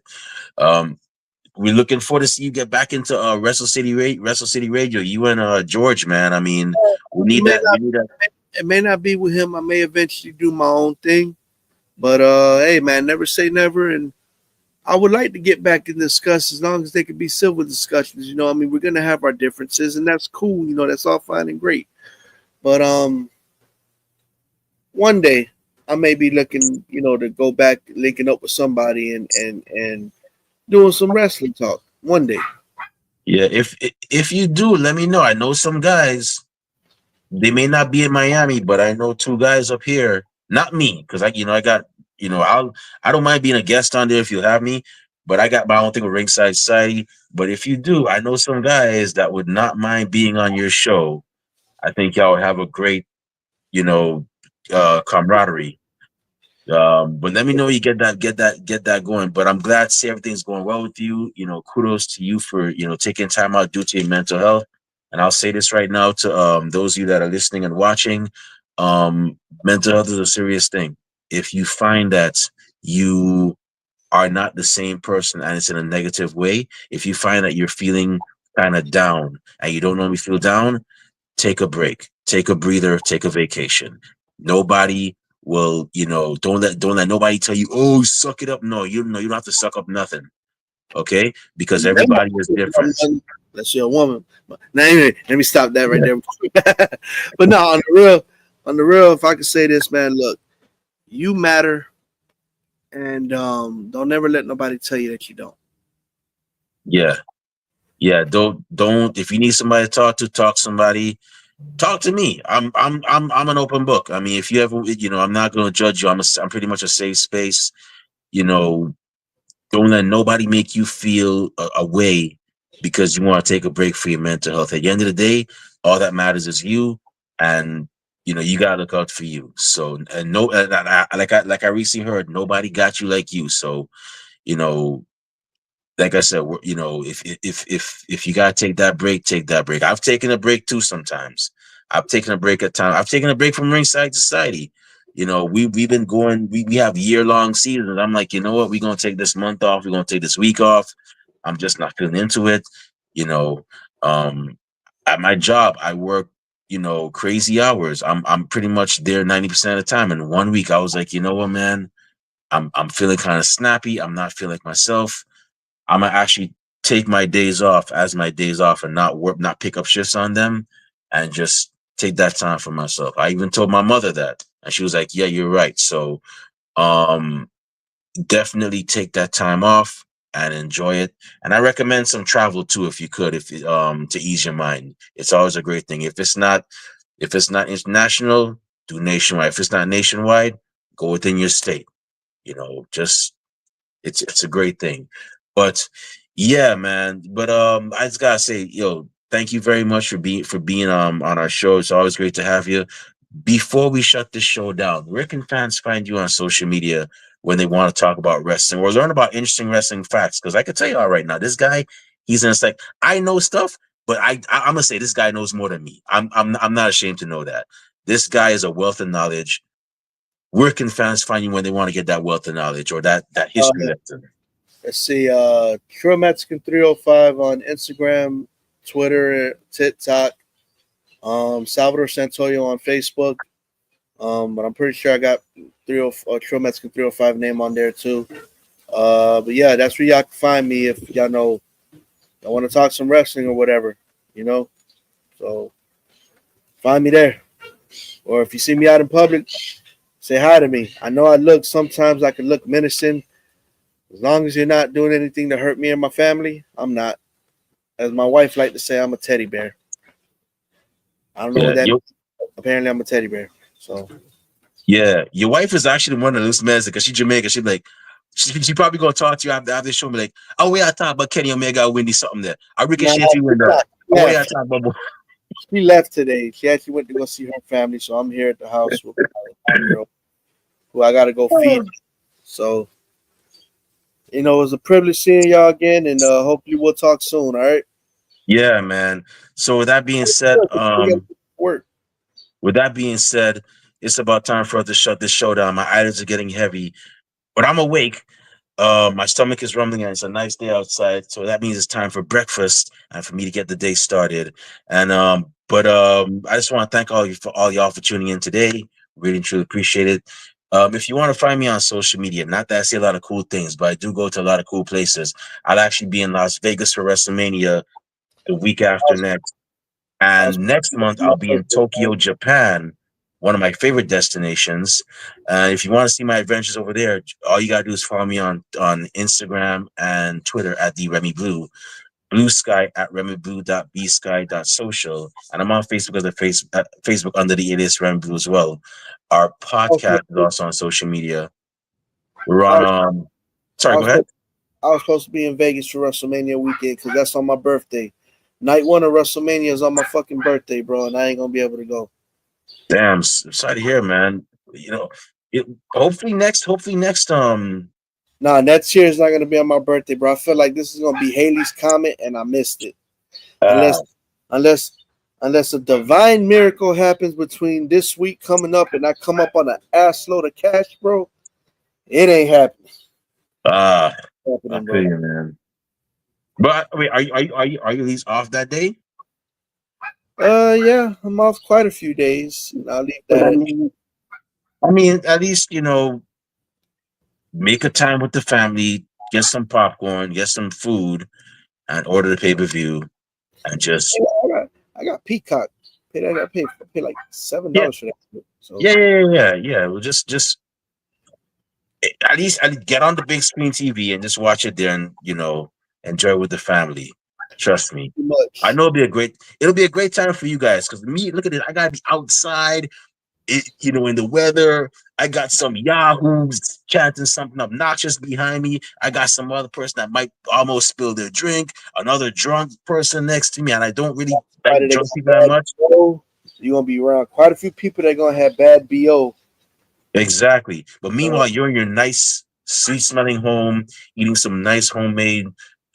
We're looking forward to see you get back into Wrestle City Radio. You and George, man. I mean, we need that. It may not be with him. I may eventually do my own thing. But hey, man, never say never. And I would like to get back and discuss as long as they can be civil discussions. I mean, we're gonna have our differences, and that's cool. That's all fine and great. But one day I may be looking, to go back, linking up with somebody and doing some wrestling talk one day. Yeah, if you do, let me know. I know some guys. They may not be in Miami, but I know two guys up here. Not me, because I got I don't mind being a guest on there if you have me, but I got my own thing with Ringside Society. But if you do, I know some guys that would not mind being on your show. I think y'all would have a great, you know, camaraderie. But let me know you get that going. But I'm glad to see everything's going well with you. Kudos to you for taking time out due to your mental health. And I'll say this right now to those of you that are listening and watching. Mental health is a serious thing. If you find that you are not the same person and it's in a negative way, if you find that you're feeling kind of down and you don't normally feel down, take a break, take a breather, take a vacation. Nobody will, don't let nobody tell you, oh, suck it up. No, you don't have to suck up nothing. Okay? Because everybody is different. Unless you're a woman. Now, anyway, let me stop that right there. But no, on the real, if I could say this, man, look, you matter, and don't ever let nobody tell you that you don't. Yeah. Yeah. Don't if you need somebody to talk to somebody, talk to me. I'm an open book. I mean, if you ever, I'm not gonna judge you. I'm pretty much a safe space. You know, don't let nobody make you feel away because you want to take a break for your mental health. At the end of the day, all that matters is you, and you gotta look out for you. So, and no, like I recently heard, nobody got you like you. So, you know, like I said, if you gotta take that break, take that break. I've taken a break too sometimes. I've taken a break at times. I've taken a break from Ringside Society. We've been going. We have year-long seasons. I'm like, you know what? We're gonna take this month off. We're gonna take this week off. I'm just not feeling into it. You know, um, at my job, I work crazy hours. I'm pretty much there 90% of the time. And 1 week, I was like, you know what, man? I'm feeling kind of snappy. I'm not feeling like myself. I'm gonna actually take my days off as my days off and not work, not pick up shifts on them, and just take that time for myself. I even told my mother that, and she was like, "Yeah, you're right." So, um, definitely take that time off and enjoy it. And I recommend some travel too, if you could, if to ease your mind. It's always a great thing. If it's not international, do nationwide. If it's not nationwide, go within your state. Just it's a great thing. But yeah, man. But I just gotta say, thank you very much for being on our show. It's always great to have you. Before we shut this show down, where can fans find you on social media when they want to talk about wrestling or learn about interesting wrestling facts? Because I can tell you all right now, this guy, he's in it's like I know stuff, but I'm gonna say this guy knows more than me. I'm not ashamed to know that. This guy is a wealth of knowledge. Where can fans find you when they want to get that wealth of knowledge or that Uh, history lesson? let's see. True Mexican 305 on Instagram, Twitter, TikTok. Salvador Santoyo on Facebook. But I'm pretty sure I got True Mexican 305 name on there too. But yeah, that's where y'all can find me if y'all know I want to talk some wrestling or whatever, you know. So find me there. Or if you see me out in public, say hi to me. I know sometimes I can look menacing. As long as you're not doing anything to hurt me and my family, I'm not. As my wife like to say, I'm a teddy bear. I don't know what Yeah, that means. Apparently I'm a teddy bear. So yeah. Your wife is actually one of those men because she's Jamaican. She'd be like, she probably gonna talk to you after the show. Be like, oh, we are talking about Kenny Omega or Wendy something there. I nah, ricochet if you win that. Oh, we are talking about. she left today. She actually went to go see her family, so I'm here at the house with my 5-year-old who I gotta go feed. So, it was a privilege seeing y'all again, and hopefully we'll talk soon. All right. Yeah, man. So Work. with that being said, it's about time for us to shut this show down. My eyelids are getting heavy, but I'm awake. My stomach is rumbling, and it's a nice day outside, so that means it's time for breakfast and for me to get the day started. And but I just want to thank all y'all for tuning in today. Really and truly appreciate it. If you want to find me on social media, not that I say a lot of cool things, but I do go to a lot of cool places. I'll actually be in Las Vegas for WrestleMania the week after next. That's And next month, I'll be in Tokyo, Japan, one of my favorite destinations. If you want to see my adventures over there, all you got to do is follow me on Instagram and Twitter at the Remy Blue, Blue Sky at remyblue.bsky.social. And I'm on Facebook as Facebook under the alias Remy Blue as well. Our podcast is also on social media. We're I on. was, I Sorry, go was ahead. supposed, I was supposed to be in Vegas for WrestleMania weekend because that's on my birthday. Night one of WrestleMania is on my fucking birthday, bro, and I ain't gonna be able to go. Damn, sorry to hear, man. It, hopefully next. Nah, next year is not gonna be on my birthday, bro. I feel like this is gonna be Haley's Comet, and I missed it. Uh, Unless, unless, unless a divine miracle happens between this week coming up and I come up on an ass load of cash, bro, it ain't happening. uh, I Happening, feel bro. you, man. But wait, are you at least off that day? Yeah, I'm off quite a few days. And I'll leave But that I at mean, I mean, at least make a time with the family, get some popcorn, get some food, and order the pay-per-view, and just I got Peacock. I pay like yeah, $7 for that. So yeah. Well, just at least get on the big screen TV and just watch it there, and enjoy with the family. Trust me. too I much. know it'll be a great time for you guys because me, look at it. I gotta be outside, in the weather. I got some yahoos chanting something obnoxious behind me. I got some other person that might almost spill their drink, another drunk person next to me, and I don't really like Friday they drunk got people that bad much. BO. You're gonna be around quite a few people that are gonna have bad BO. Exactly. But So meanwhile, you're in your nice, sweet smelling home, eating some nice homemade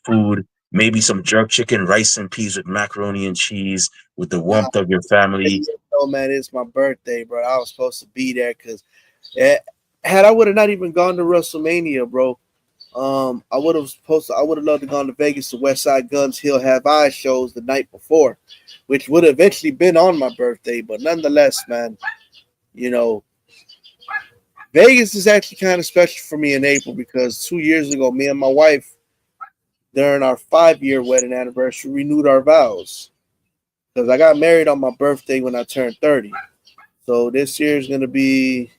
food, maybe some jerk chicken, rice and peas with macaroni and cheese, with the nah, warmth of your family. no man, it's my birthday, bro. I was supposed to be there because had I would have not even gone to WrestleMania, bro. I would have loved to gone to Vegas to West Side Guns Hill Have Eyes shows the night before, which would have eventually been on my birthday. But nonetheless, man, you know, Vegas is actually kind of special for me in April because 2 years ago, me and my wife, during our 5 year wedding anniversary, renewed our vows. Because I got married on my birthday when I turned 30. So this year is going to be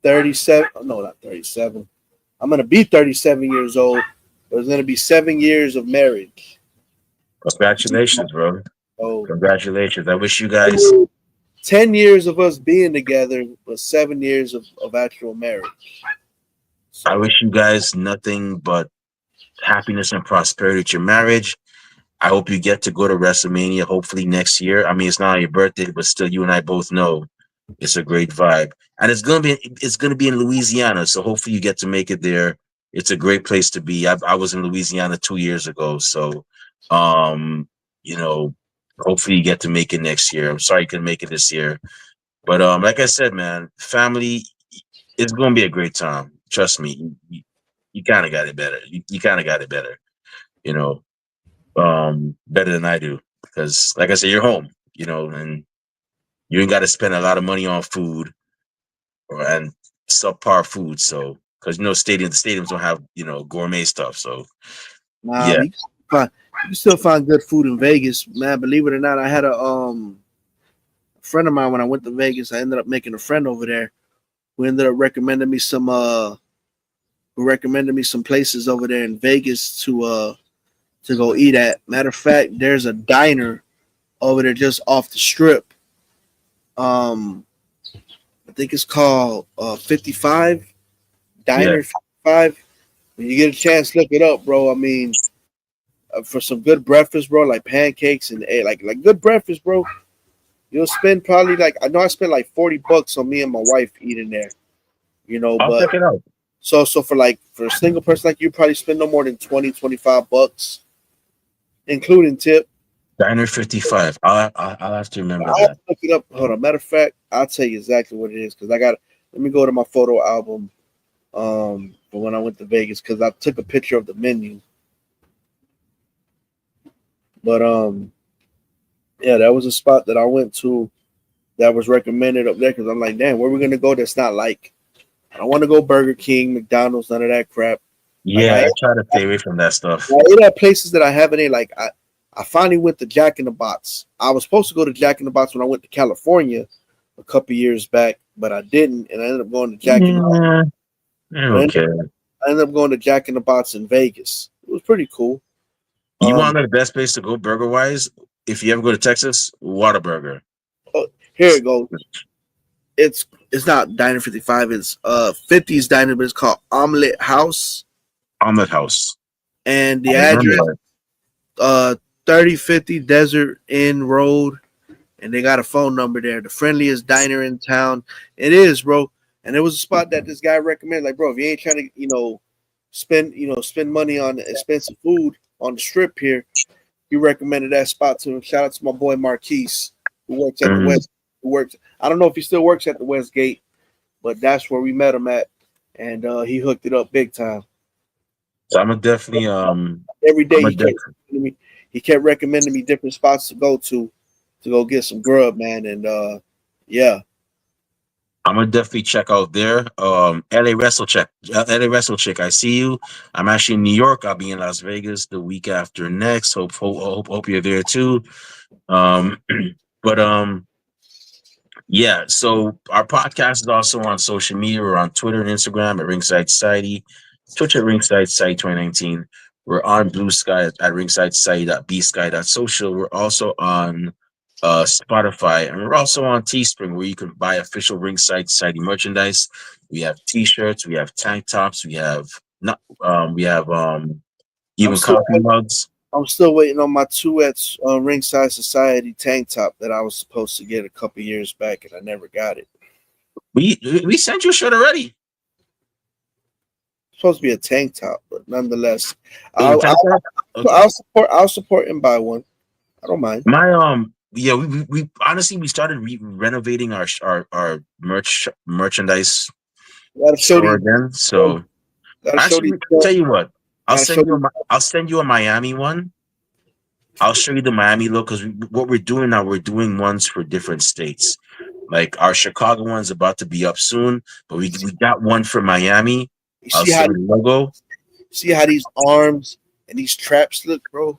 37. No, not 37. I'm going to be 37 years old. But it's going to be 7 years of marriage. Congratulations, bro. So Congratulations. I wish you 10 guys, years, 10 years of us being together, but 7 years of actual marriage. I So wish you guys nothing but happiness and prosperity to your marriage. I hope you get to go to WrestleMania hopefully next year. I mean, it's not your birthday, but still, you and I both know it's a great vibe, and it's gonna be in Louisiana. So hopefully, you get to make it there. It's a great place to be. I was in Louisiana 2 years ago, so um, you know, hopefully you get to make it next year. I'm sorry you couldn't make it this year, but like I said, man, family, it's gonna be a great time. Trust me, you kind of got it better. You kind of got it better. You know, better than I do because, like I said, you're home. And you ain't got to spend a lot of money on food and subpar food. So, because stadiums don't have gourmet stuff. So, nah, yeah, but you can still find good food in Vegas, man. Believe it or not, I had a friend of mine when I went to Vegas. I ended up making a friend over there who ended up recommended me some places over there in Vegas to go eat at. Matter of fact, there's a diner over there just off the strip. Um, I think it's called 55 yeah. Diner 55. When you get a chance, look it up, bro. I mean, for some good breakfast, bro, like pancakes and like good breakfast, bro. You'll spend probably like I know I spent like $40 on me and my wife eating there, I'll but check it out. so for a single person like you, probably spend no more than 20 to 25 bucks, including tip. Diner 55. I'll have to remember I have that. to look it up. Hold on. Matter of fact, I'll tell you exactly what it is because I got. Let me go to my photo album. For when I went to Vegas because I took a picture of the menu. But yeah, that was a spot that I went to that was recommended up there because I'm like, damn, where we gonna go? That's not like I don't want to go Burger King, McDonald's, none of that crap. Like Yeah, I try to stay away from that stuff. I ate at places that I haven't ate. Like I finally went to Jack in the Box. I was supposed to go to Jack in the Box when I went to California a couple years back, but I didn't, and I ended up going to Jack in the Box. Yeah, I ended, okay. I ended up going to Jack in the Box in Vegas. It was pretty cool. You want Um, to know the best place to go burger wise? If you ever go to Texas, Whataburger. oh, here it goes. It's It's not Diner 55. It's 50's Diner, but it's called Omelet House. Omelet House. And I the remember address that. 3050 Desert Inn Road, and they got a phone number there. The friendliest diner in town. It is, bro. And it was a spot that this guy recommended. Like, bro, if you ain't trying to, spend money on expensive food on the strip here, he recommended that spot to him. Shout out to my boy Marquise, who works at the Mhm. West. Who works? I don't know if he still works at the West Gate, but that's where we met him at, and he hooked it up big time. So I'm gonna definitely Every day I'm gonna def- he kept recommending me different spots to go get some grub, man. And yeah, I'm gonna definitely check out there. LA Wrestle Chick. I see you. I'm actually in New York. I'll be in Las Vegas the week after next. Hope you're there too. Um, but yeah. So our podcast is also on social media. We're on Twitter and Instagram at Ringside Society, Twitch at Ringside Society 2019. We're on Blue Sky at Ringside Society.bsky.social. We're also on Spotify, and we're also on Teespring, where you can buy official Ringside Society merchandise. We have T-shirts, we have tank tops, we have not, we have I'm even still coffee mugs. I'm still waiting on my two at Ringside Society tank top that I was supposed to get a couple years back, and I never got it. We sent you a shirt already. It's supposed to be a tank top, but nonetheless, It was a I'll tank I'll, top? Okay. I'll support and buy one. I don't mind. My yeah, we honestly we started renovating our merchandise Gotta show store these. again. So Gotta show these. actually, tell you what, Gotta show these. I'll send you a Miami one. I'll show you the Miami look, because what we're doing now, we're doing ones for different states. Like our Chicago one's about to be up soon, but we got one for Miami. You I'll see how send you the logo. these arms and these traps look, bro.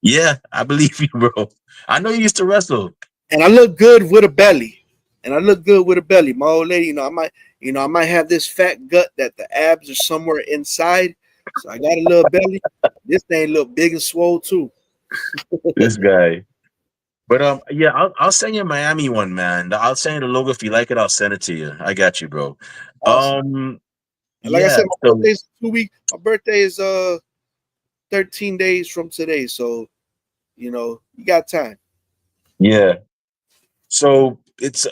Yeah, I believe you, bro. I know you used to wrestle. And I look good with a belly. And I look good with a belly. My old lady, I might have this fat gut that the abs are somewhere inside. So I got a little belly. This thing look big and swole too. This guy. But yeah, I'll send you a Miami one, man. I'll send you the logo. If you like it, I'll send it to you. I got you, bro. Awesome. And like I Yeah. said, my So birthday's 2 weeks. My birthday is 13 days from today. So, you got time. yeah. So it's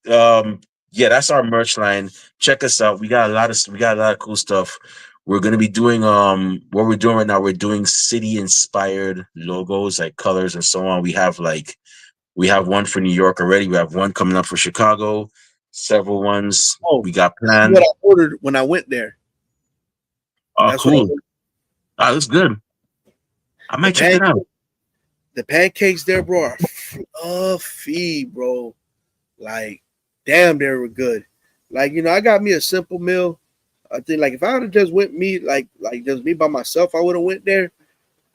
yeah, that's our merch line. Check us out. We got a lot of cool stuff. We're gonna be doing what we're doing right now. We're doing city inspired logos, like colors and so on. We have one for New York already. We have one coming up for Chicago. Several ones Oh, we got this is what planned. I ordered when I went there. Oh, That's what I cool. ordered. Oh, that's good. I The might check that pancakes, out. the pancakes there, bro, are fluffy, bro. Like, damn, they were good. Like, I got me a simple meal. I think like if I would have just went me like just me by myself, I would have went there.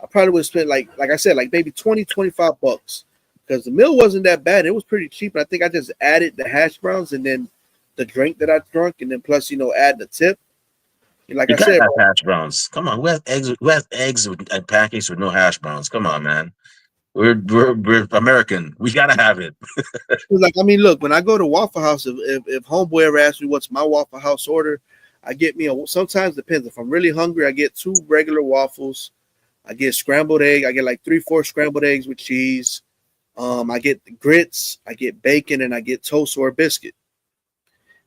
I probably would have spent like I said, like maybe 20-25 bucks. Because the meal wasn't that bad. It was pretty cheap. And I think I just added the hash browns and then the drink that I drunk, and then plus, add the tip. And like You I gotta said, have bro, hash browns. Come on, who has eggs and pancakes with no hash browns? Come on, man. We're American. We gotta have it. like I mean, look, when I go to Waffle House, if homeboy ever asks me what's my Waffle House order, I get me a. Sometimes depends. If I'm really hungry, I get 2 regular waffles. I get scrambled egg. I get like 3-4 scrambled eggs with cheese. I get the grits. I get bacon, and I get toast or a biscuit.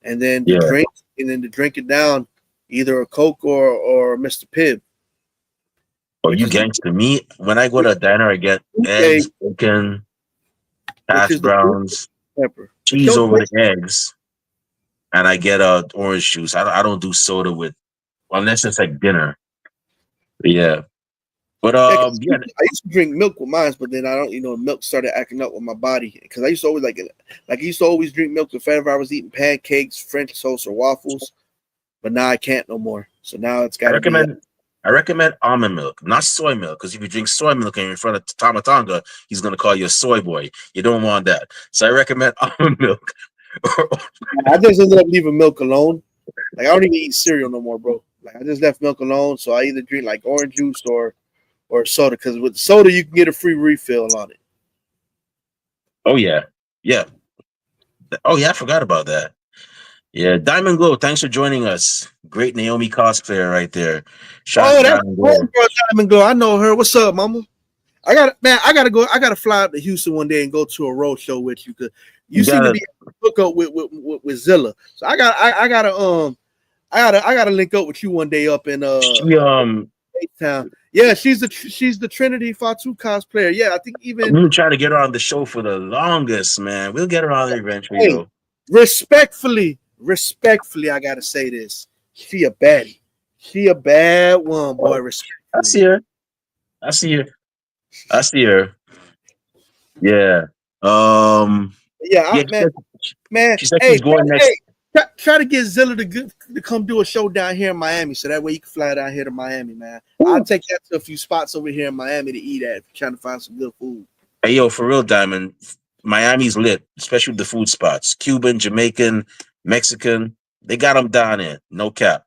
And then the Yeah. drink, and then to drink it down, either a Coke or Mr. Pibb, Oh, which you is the gangster. Me, when I go to a diner, I get egg, eggs, bacon, which hash is the fruit browns, pepper. But cheese your over place, the eggs, and I get orange juice. I don't do soda with, unless it's like dinner. Yeah. But yeah, 'cause yeah, I used to drink milk with mine, but then I don't, milk started acting up with my body because I used to always like I used to always drink milk if ever I was eating pancakes, French toast, or waffles. But now I can't no more. So now it's I got to be. recommend I recommend almond milk, not soy milk, because if you drink soy milk and you're in front of Tamatanga, he's gonna call you a soy boy. You don't want that. So I recommend almond milk. I just ended up leaving milk alone. Like I don't even eat cereal no more, bro. Like I just left milk alone. So I either drink like orange juice or soda. Because with the soda you can get a free refill on it. Oh yeah, yeah. Oh yeah, I forgot about that. Yeah, Diamond Glow, thanks for joining us. Great Naomi cosplayer right there. Shout out Oh, to that's Diamond Glow. homegirl Diamond Glow. I know her. What's up, mama? I gotta go. I gotta fly out to Houston one day and go to a road show with you because you You seem to gotta be hook up with Zilla. So I gotta link up with you one day up in she Town. Yeah, she's the Trinity Fatu cosplayer. Yeah, I think we've even been trying to get her on the show for the longest, man. We'll get her on there eventually hey, though. respectfully, I gotta say this. She a baddie. She a bad one, boy. Oh, I Respectfully. see her. I see her. I see her. Yeah. Yeah, Yeah, man. she said Hey, she's going next. hey, try to get Zilla to come do a show down here in Miami, so that way you can fly down here to Miami, man. I'll Ooh. take you to a few spots over here in Miami to eat at if you're trying to find some good food. Hey yo, for real, Diamond. Miami's lit, especially with the food spots. Cuban, Jamaican, Mexican. They got them down there. No cap.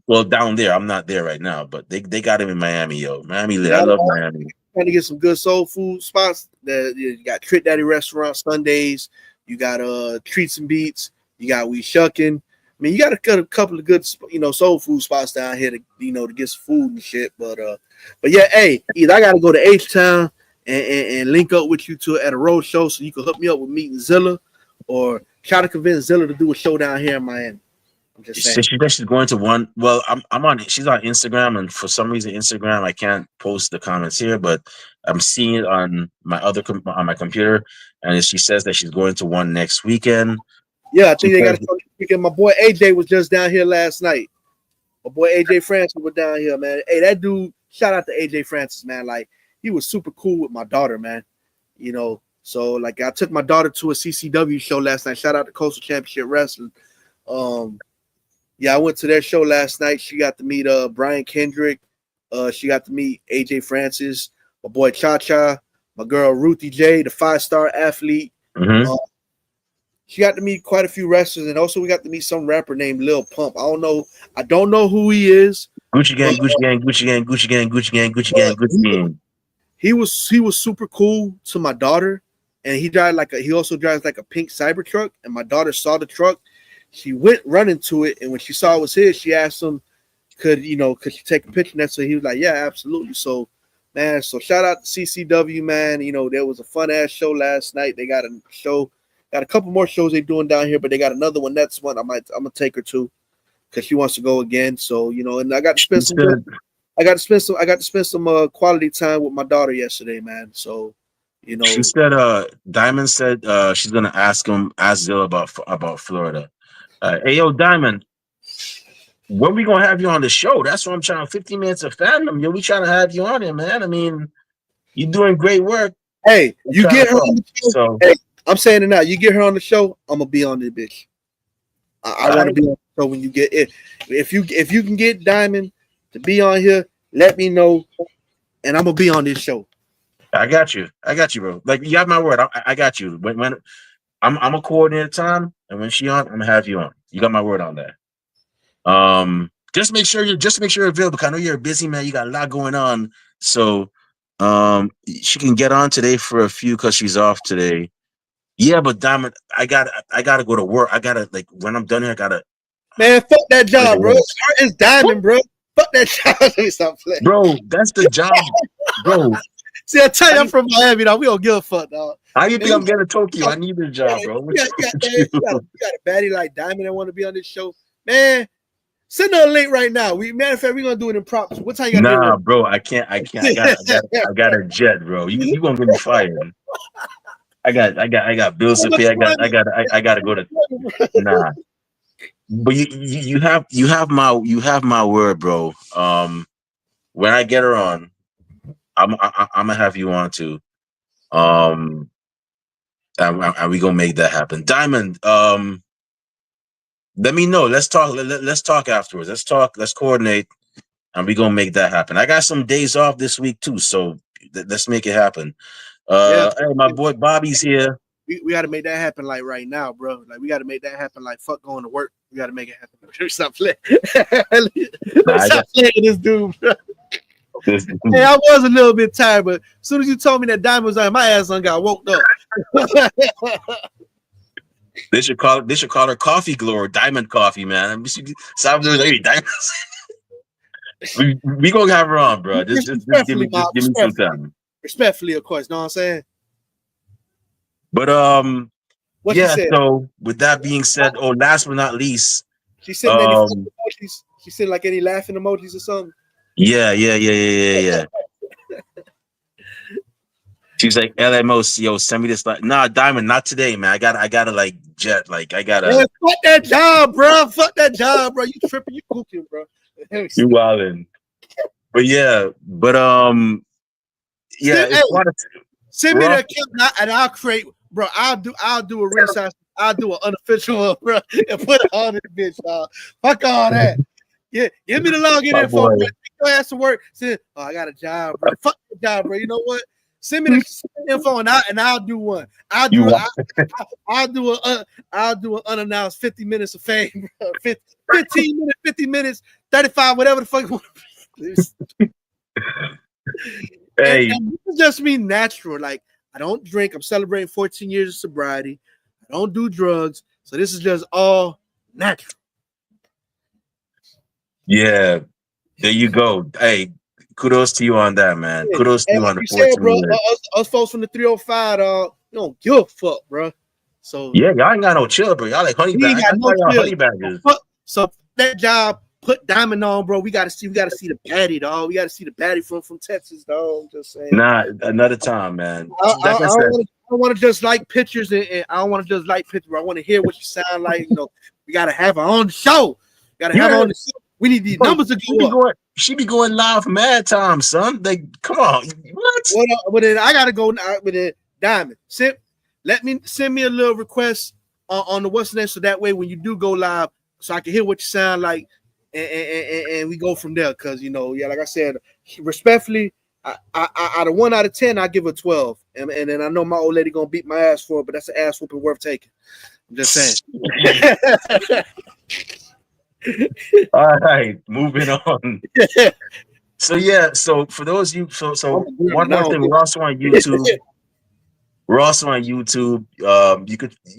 Well, down there. I'm not there right now, but they got him in Miami, yo. Miami lit. I Yeah, love Miami. trying to get some good soul food spots. You got Trick Daddy Restaurant Sundays. You got Treats and Beats. You got We Shuckin'. I mean, you got a couple of good, soul food spots down here to, to get some food and shit. But yeah, hey, either I got to go to H Town and link up with you at a road show so you can hook me up with meeting Zilla, or try to convince Zilla to do a show down here in Miami. I'm just saying. She said she's going to one. Well, I'm on. She's on Instagram, and for some reason, Instagram I can't post the comments here, but I'm seeing it on my on my computer, and she says that she's going to one next weekend. Yeah, I She think they got says, to show this weekend. My boy AJ was just down here last night. My boy AJ Francis was down here, man. Hey, that dude, shout out to AJ Francis, man. Like, he was super cool with my daughter, man. So like I took my daughter to a CCW show last night. Shout out to Coastal Championship Wrestling. Yeah, I went to their show last night. She got to meet Brian Kendrick. She got to meet AJ Francis, my boy Cha Cha, my girl Ruthie J, the 5-star athlete. mm-hmm. She got to meet quite a few wrestlers, and also we got to meet some rapper named Lil Pump. I don't know who he is. Gucci gang, Gucci gang, Gucci gang, Gucci gang, Gucci gang, Gucci gang, Gucci gang. He was super cool to my daughter, and he also drives like a pink Cybertruck. And my daughter saw the truck, she went running to it, and when she saw it was his, she asked him, could she take a picture next to it? He was like, yeah, absolutely. So, man, shout out to CCW, man. There was a fun ass show last night. They got a couple more shows they're doing down here, but they got another one. That's one I'm gonna take her to because she wants to go again. So, and I got to spend some quality time with my daughter yesterday, man. So, She said, Diamond said she's gonna ask Zilla about Florida. Hey yo, Diamond, when we gonna have you on the show? That's what I'm trying. 15 minutes of fandom, yo. We trying to have you on here, man. I mean, you're doing great work. Hey, you get her on the show. So, hey, I'm saying it now. You get her on the show, I'm gonna be on this bitch. I want to be on the show when you get it. If you can get Diamond to be on here, let me know, and I'm gonna be on this show. I got you, bro. Like, you got my word. I got you. When I'm a coordinator time, and when she on, I'm gonna have you on. You got my word on that. Just make sure you're available. Because I know you're a busy man. You got a lot going on. So, she can get on today for a few because she's off today. Yeah, but Diamond, I gotta go to work. I gotta, like, when I'm done here, I gotta. Man, fuck that job, bro. It's Diamond, bro. Fuck that job. Let me stop playing. Bro, that's the job, bro. See, I tell you, I'm from Miami, dog. We don't give a fuck, dog. How you think I'm getting to Tokyo? I need a job, bro. You got a baddie like Diamond that want to be on this show, man. Send her a link right now. Matter of fact, we're gonna do it in props. What time you gotta Nah, bro, I can't. I got a jet, bro. You gonna get me fired? I got bills to pay. I gotta go to. Nah, but you have my word, bro. When I get her on, I'm gonna have you on too. And we gonna make that happen. Diamond, let me know. Let's talk. Let's talk afterwards. Let's coordinate, and we gonna make that happen. I got some days off this week too, so let's make it happen. Hey, my boy Bobby's here. We got to make that happen like right now, bro. Like, we got to make that happen like fuck going to work. We got to make it happen. Stop playing. Stop playing this dude, bro. Hey, I was a little bit tired, but as soon as you told me that Diamond was on, my ass got woke up. They should call her Coffee Glow or Diamond Coffee, man. Salvador Lady Diamonds. we gonna have her on, bro. Just give me some time. Respectfully, of course. Know what I'm saying? But what yeah. she said? So with that being said, last but not least, she sent any emojis. She sent like any laughing emojis or something. Yeah. She's like, LMO, yo, send me this. Nah, Diamond, not today, man. I gotta like jet. Like, I gotta. Man, fuck that job, bro. Fuck that job, bro. You tripping? You cooking, bro? You wildin'. But yeah, yeah. Send me that account and I'll create, bro. I'll do a ringside. I'll do an unofficial one, bro, and put it on this bitch, dog. Fuck all that. Yeah, give me the login info, bro. Take your ass to work. Say, I got a job, bro. Fuck the job, bro. You know what? Send me the info and I'll do one. I'll do an unannounced 50 minutes of fame, bro. 15 minutes, 50 minutes, 35, whatever the fuck. Hey, and it's just me natural. Like, I don't drink. I'm celebrating 14 years of sobriety. I don't do drugs. So this is just all natural. Yeah, there you go. Hey, kudos to you on that, man. Yeah. Kudos to you on the 14 said, bro, years. Us folks from the 305, you don't give a fuck, bro. So yeah, y'all ain't got no chill, bro. Y'all like honey badgers. Honey badgers. So that job put Diamond on, bro. We gotta see the baddie, dog. We gotta see the baddie from Texas, dog. I'm just saying. Nah, another time, man. I don't want to just like pictures, and I don't want to just like pictures. I want to hear what you sound like. You know, we gotta have our own show. We gotta have our own show. We need these numbers to go up. She be going live mad time, son. Like, come on. What? But then I gotta go now with it. Diamond. Send me a little request on the what's name, so that way when you do go live, so I can hear what you sound like, and we go from there. Cause like I said, respectfully, I out of 1 out of 10, I give her 12. And then I know my old lady gonna beat my ass for it, but that's an ass whooping worth taking. I'm just saying. All right, moving on. So for those of you, so one more thing, we're also on YouTube. You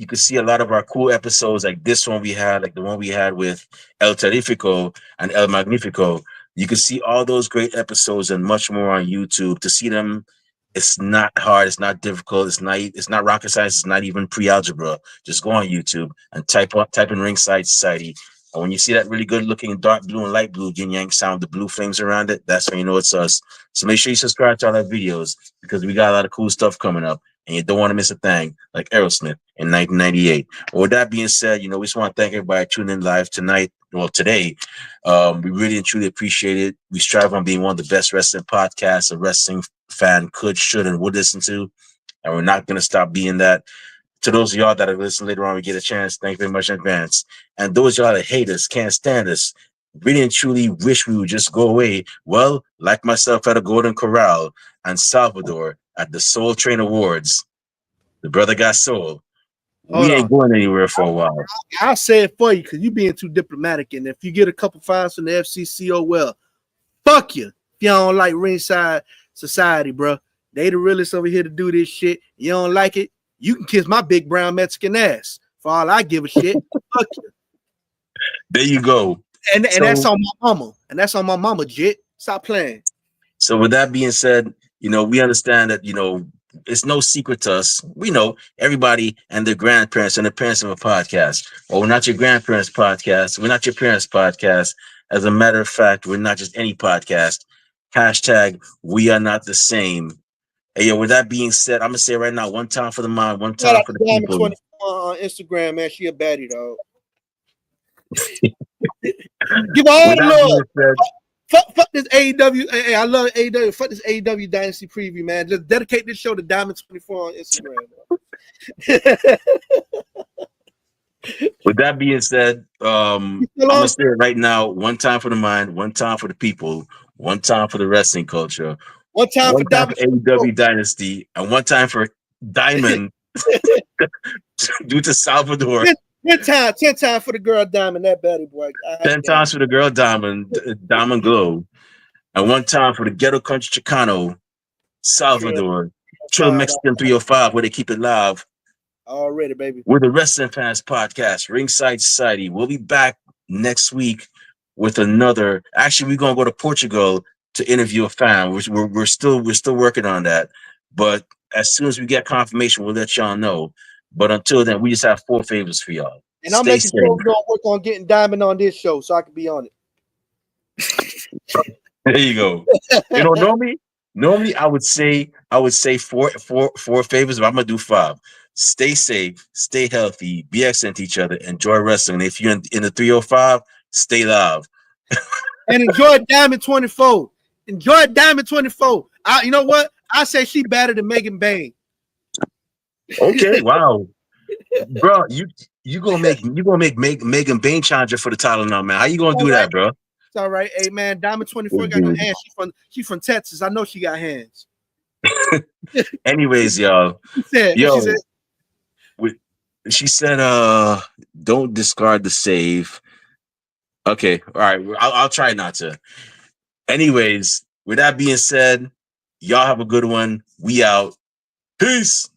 could see a lot of our cool episodes, like this one we had, like the one we had with El Terrifico and El Magnifico. You can see all those great episodes and much more on YouTube. To see them, it's not hard, it's not difficult, it's not rocket science, it's not even pre-algebra. Just go on YouTube and type in Ringside Society. And when you see that really good looking dark blue and light blue yin yang sound, the blue flames around it, that's when you know it's us. So make sure you subscribe to all our videos, because we got a lot of cool stuff coming up, and you don't want to miss a thing, like Aerosmith in 1998. Well, with that being said, we just want to thank everybody tuning in live tonight. Well, today, we really and truly appreciate it. We strive on being one of the best wrestling podcasts a wrestling fan could, should, and would listen to, and we're not going to stop being that. To those of y'all that are listening later on, we get a chance. Thank you very much in advance. And those of y'all that hate us, can't stand us, really and truly wish we would just go away. Well, like myself at a Golden Corral and Salvador at the Soul Train Awards, the brother got soul. We ain't going anywhere for a while. I'll say it for you, because you're being too diplomatic. And if you get a couple fines from the FCC, oh well, fuck you. If you don't like Ringside Society, bro, they the realest over here to do this shit. You don't like it, you can kiss my big brown Mexican ass. For all I give a shit. Fuck you. There you go. And that's on my mama. And that's on my mama, Jit. Stop playing. So with that being said, we understand that, it's no secret to us. We know everybody and their grandparents and the parents of a podcast. Well, we're not your grandparents' podcast. We're not your parents' podcast. As a matter of fact, we're not just any podcast. Hashtag we are not the same. Hey, with that being said, I'm gonna say right now, one time for the mind, one time for the people. 24 on Instagram, man. She a baddie, dog. Give all the love. Fuck this AEW. Hey, I love AEW. Fuck this AEW Dynasty preview, man. Just dedicate this show to Diamond 24 on Instagram. With that being said, I'm gonna say it right now. One time for the mind, one time for the people, one time for the wrestling culture. One time for AEW Dynasty, and one time for Diamond due to Salvador. 10 times for the girl Diamond, that baddie boy. 10 times for the girl Diamond Glow, and one time for the ghetto country Chicano, Salvador, Trill Mexican 305, where they keep it live. Already, baby. We're the Wrestling Fans Podcast, Ringside Society. We'll be back next week with another. Actually, we're gonna go to Portugal to interview a fan. We're still working on that. But as soon as we get confirmation, we'll let y'all know. But until then, we just have 4 favors for y'all. And I'm Stay making safe. sure we're gonna work on getting Diamond on this show so I can be on it. There you go. You know, normally I would say four favors, but I'm gonna do 5. Stay safe, stay healthy, be excellent to each other, enjoy wrestling. If you're in the 305, stay live. And enjoy Diamond 24. Enjoy Diamond 24. You know what? I say she better than Megan Bain. Okay, wow. Bro, you gonna make Megan Bain challenger for the title now, man. How you gonna do that, bro? It's all right. Hey man, Diamond 24 got no hands. She from Texas. I know she got hands. Anyways, y'all. She said, don't discard the save. Okay, all right. I'll try not to. Anyways, with that being said, y'all have a good one. We out. Peace.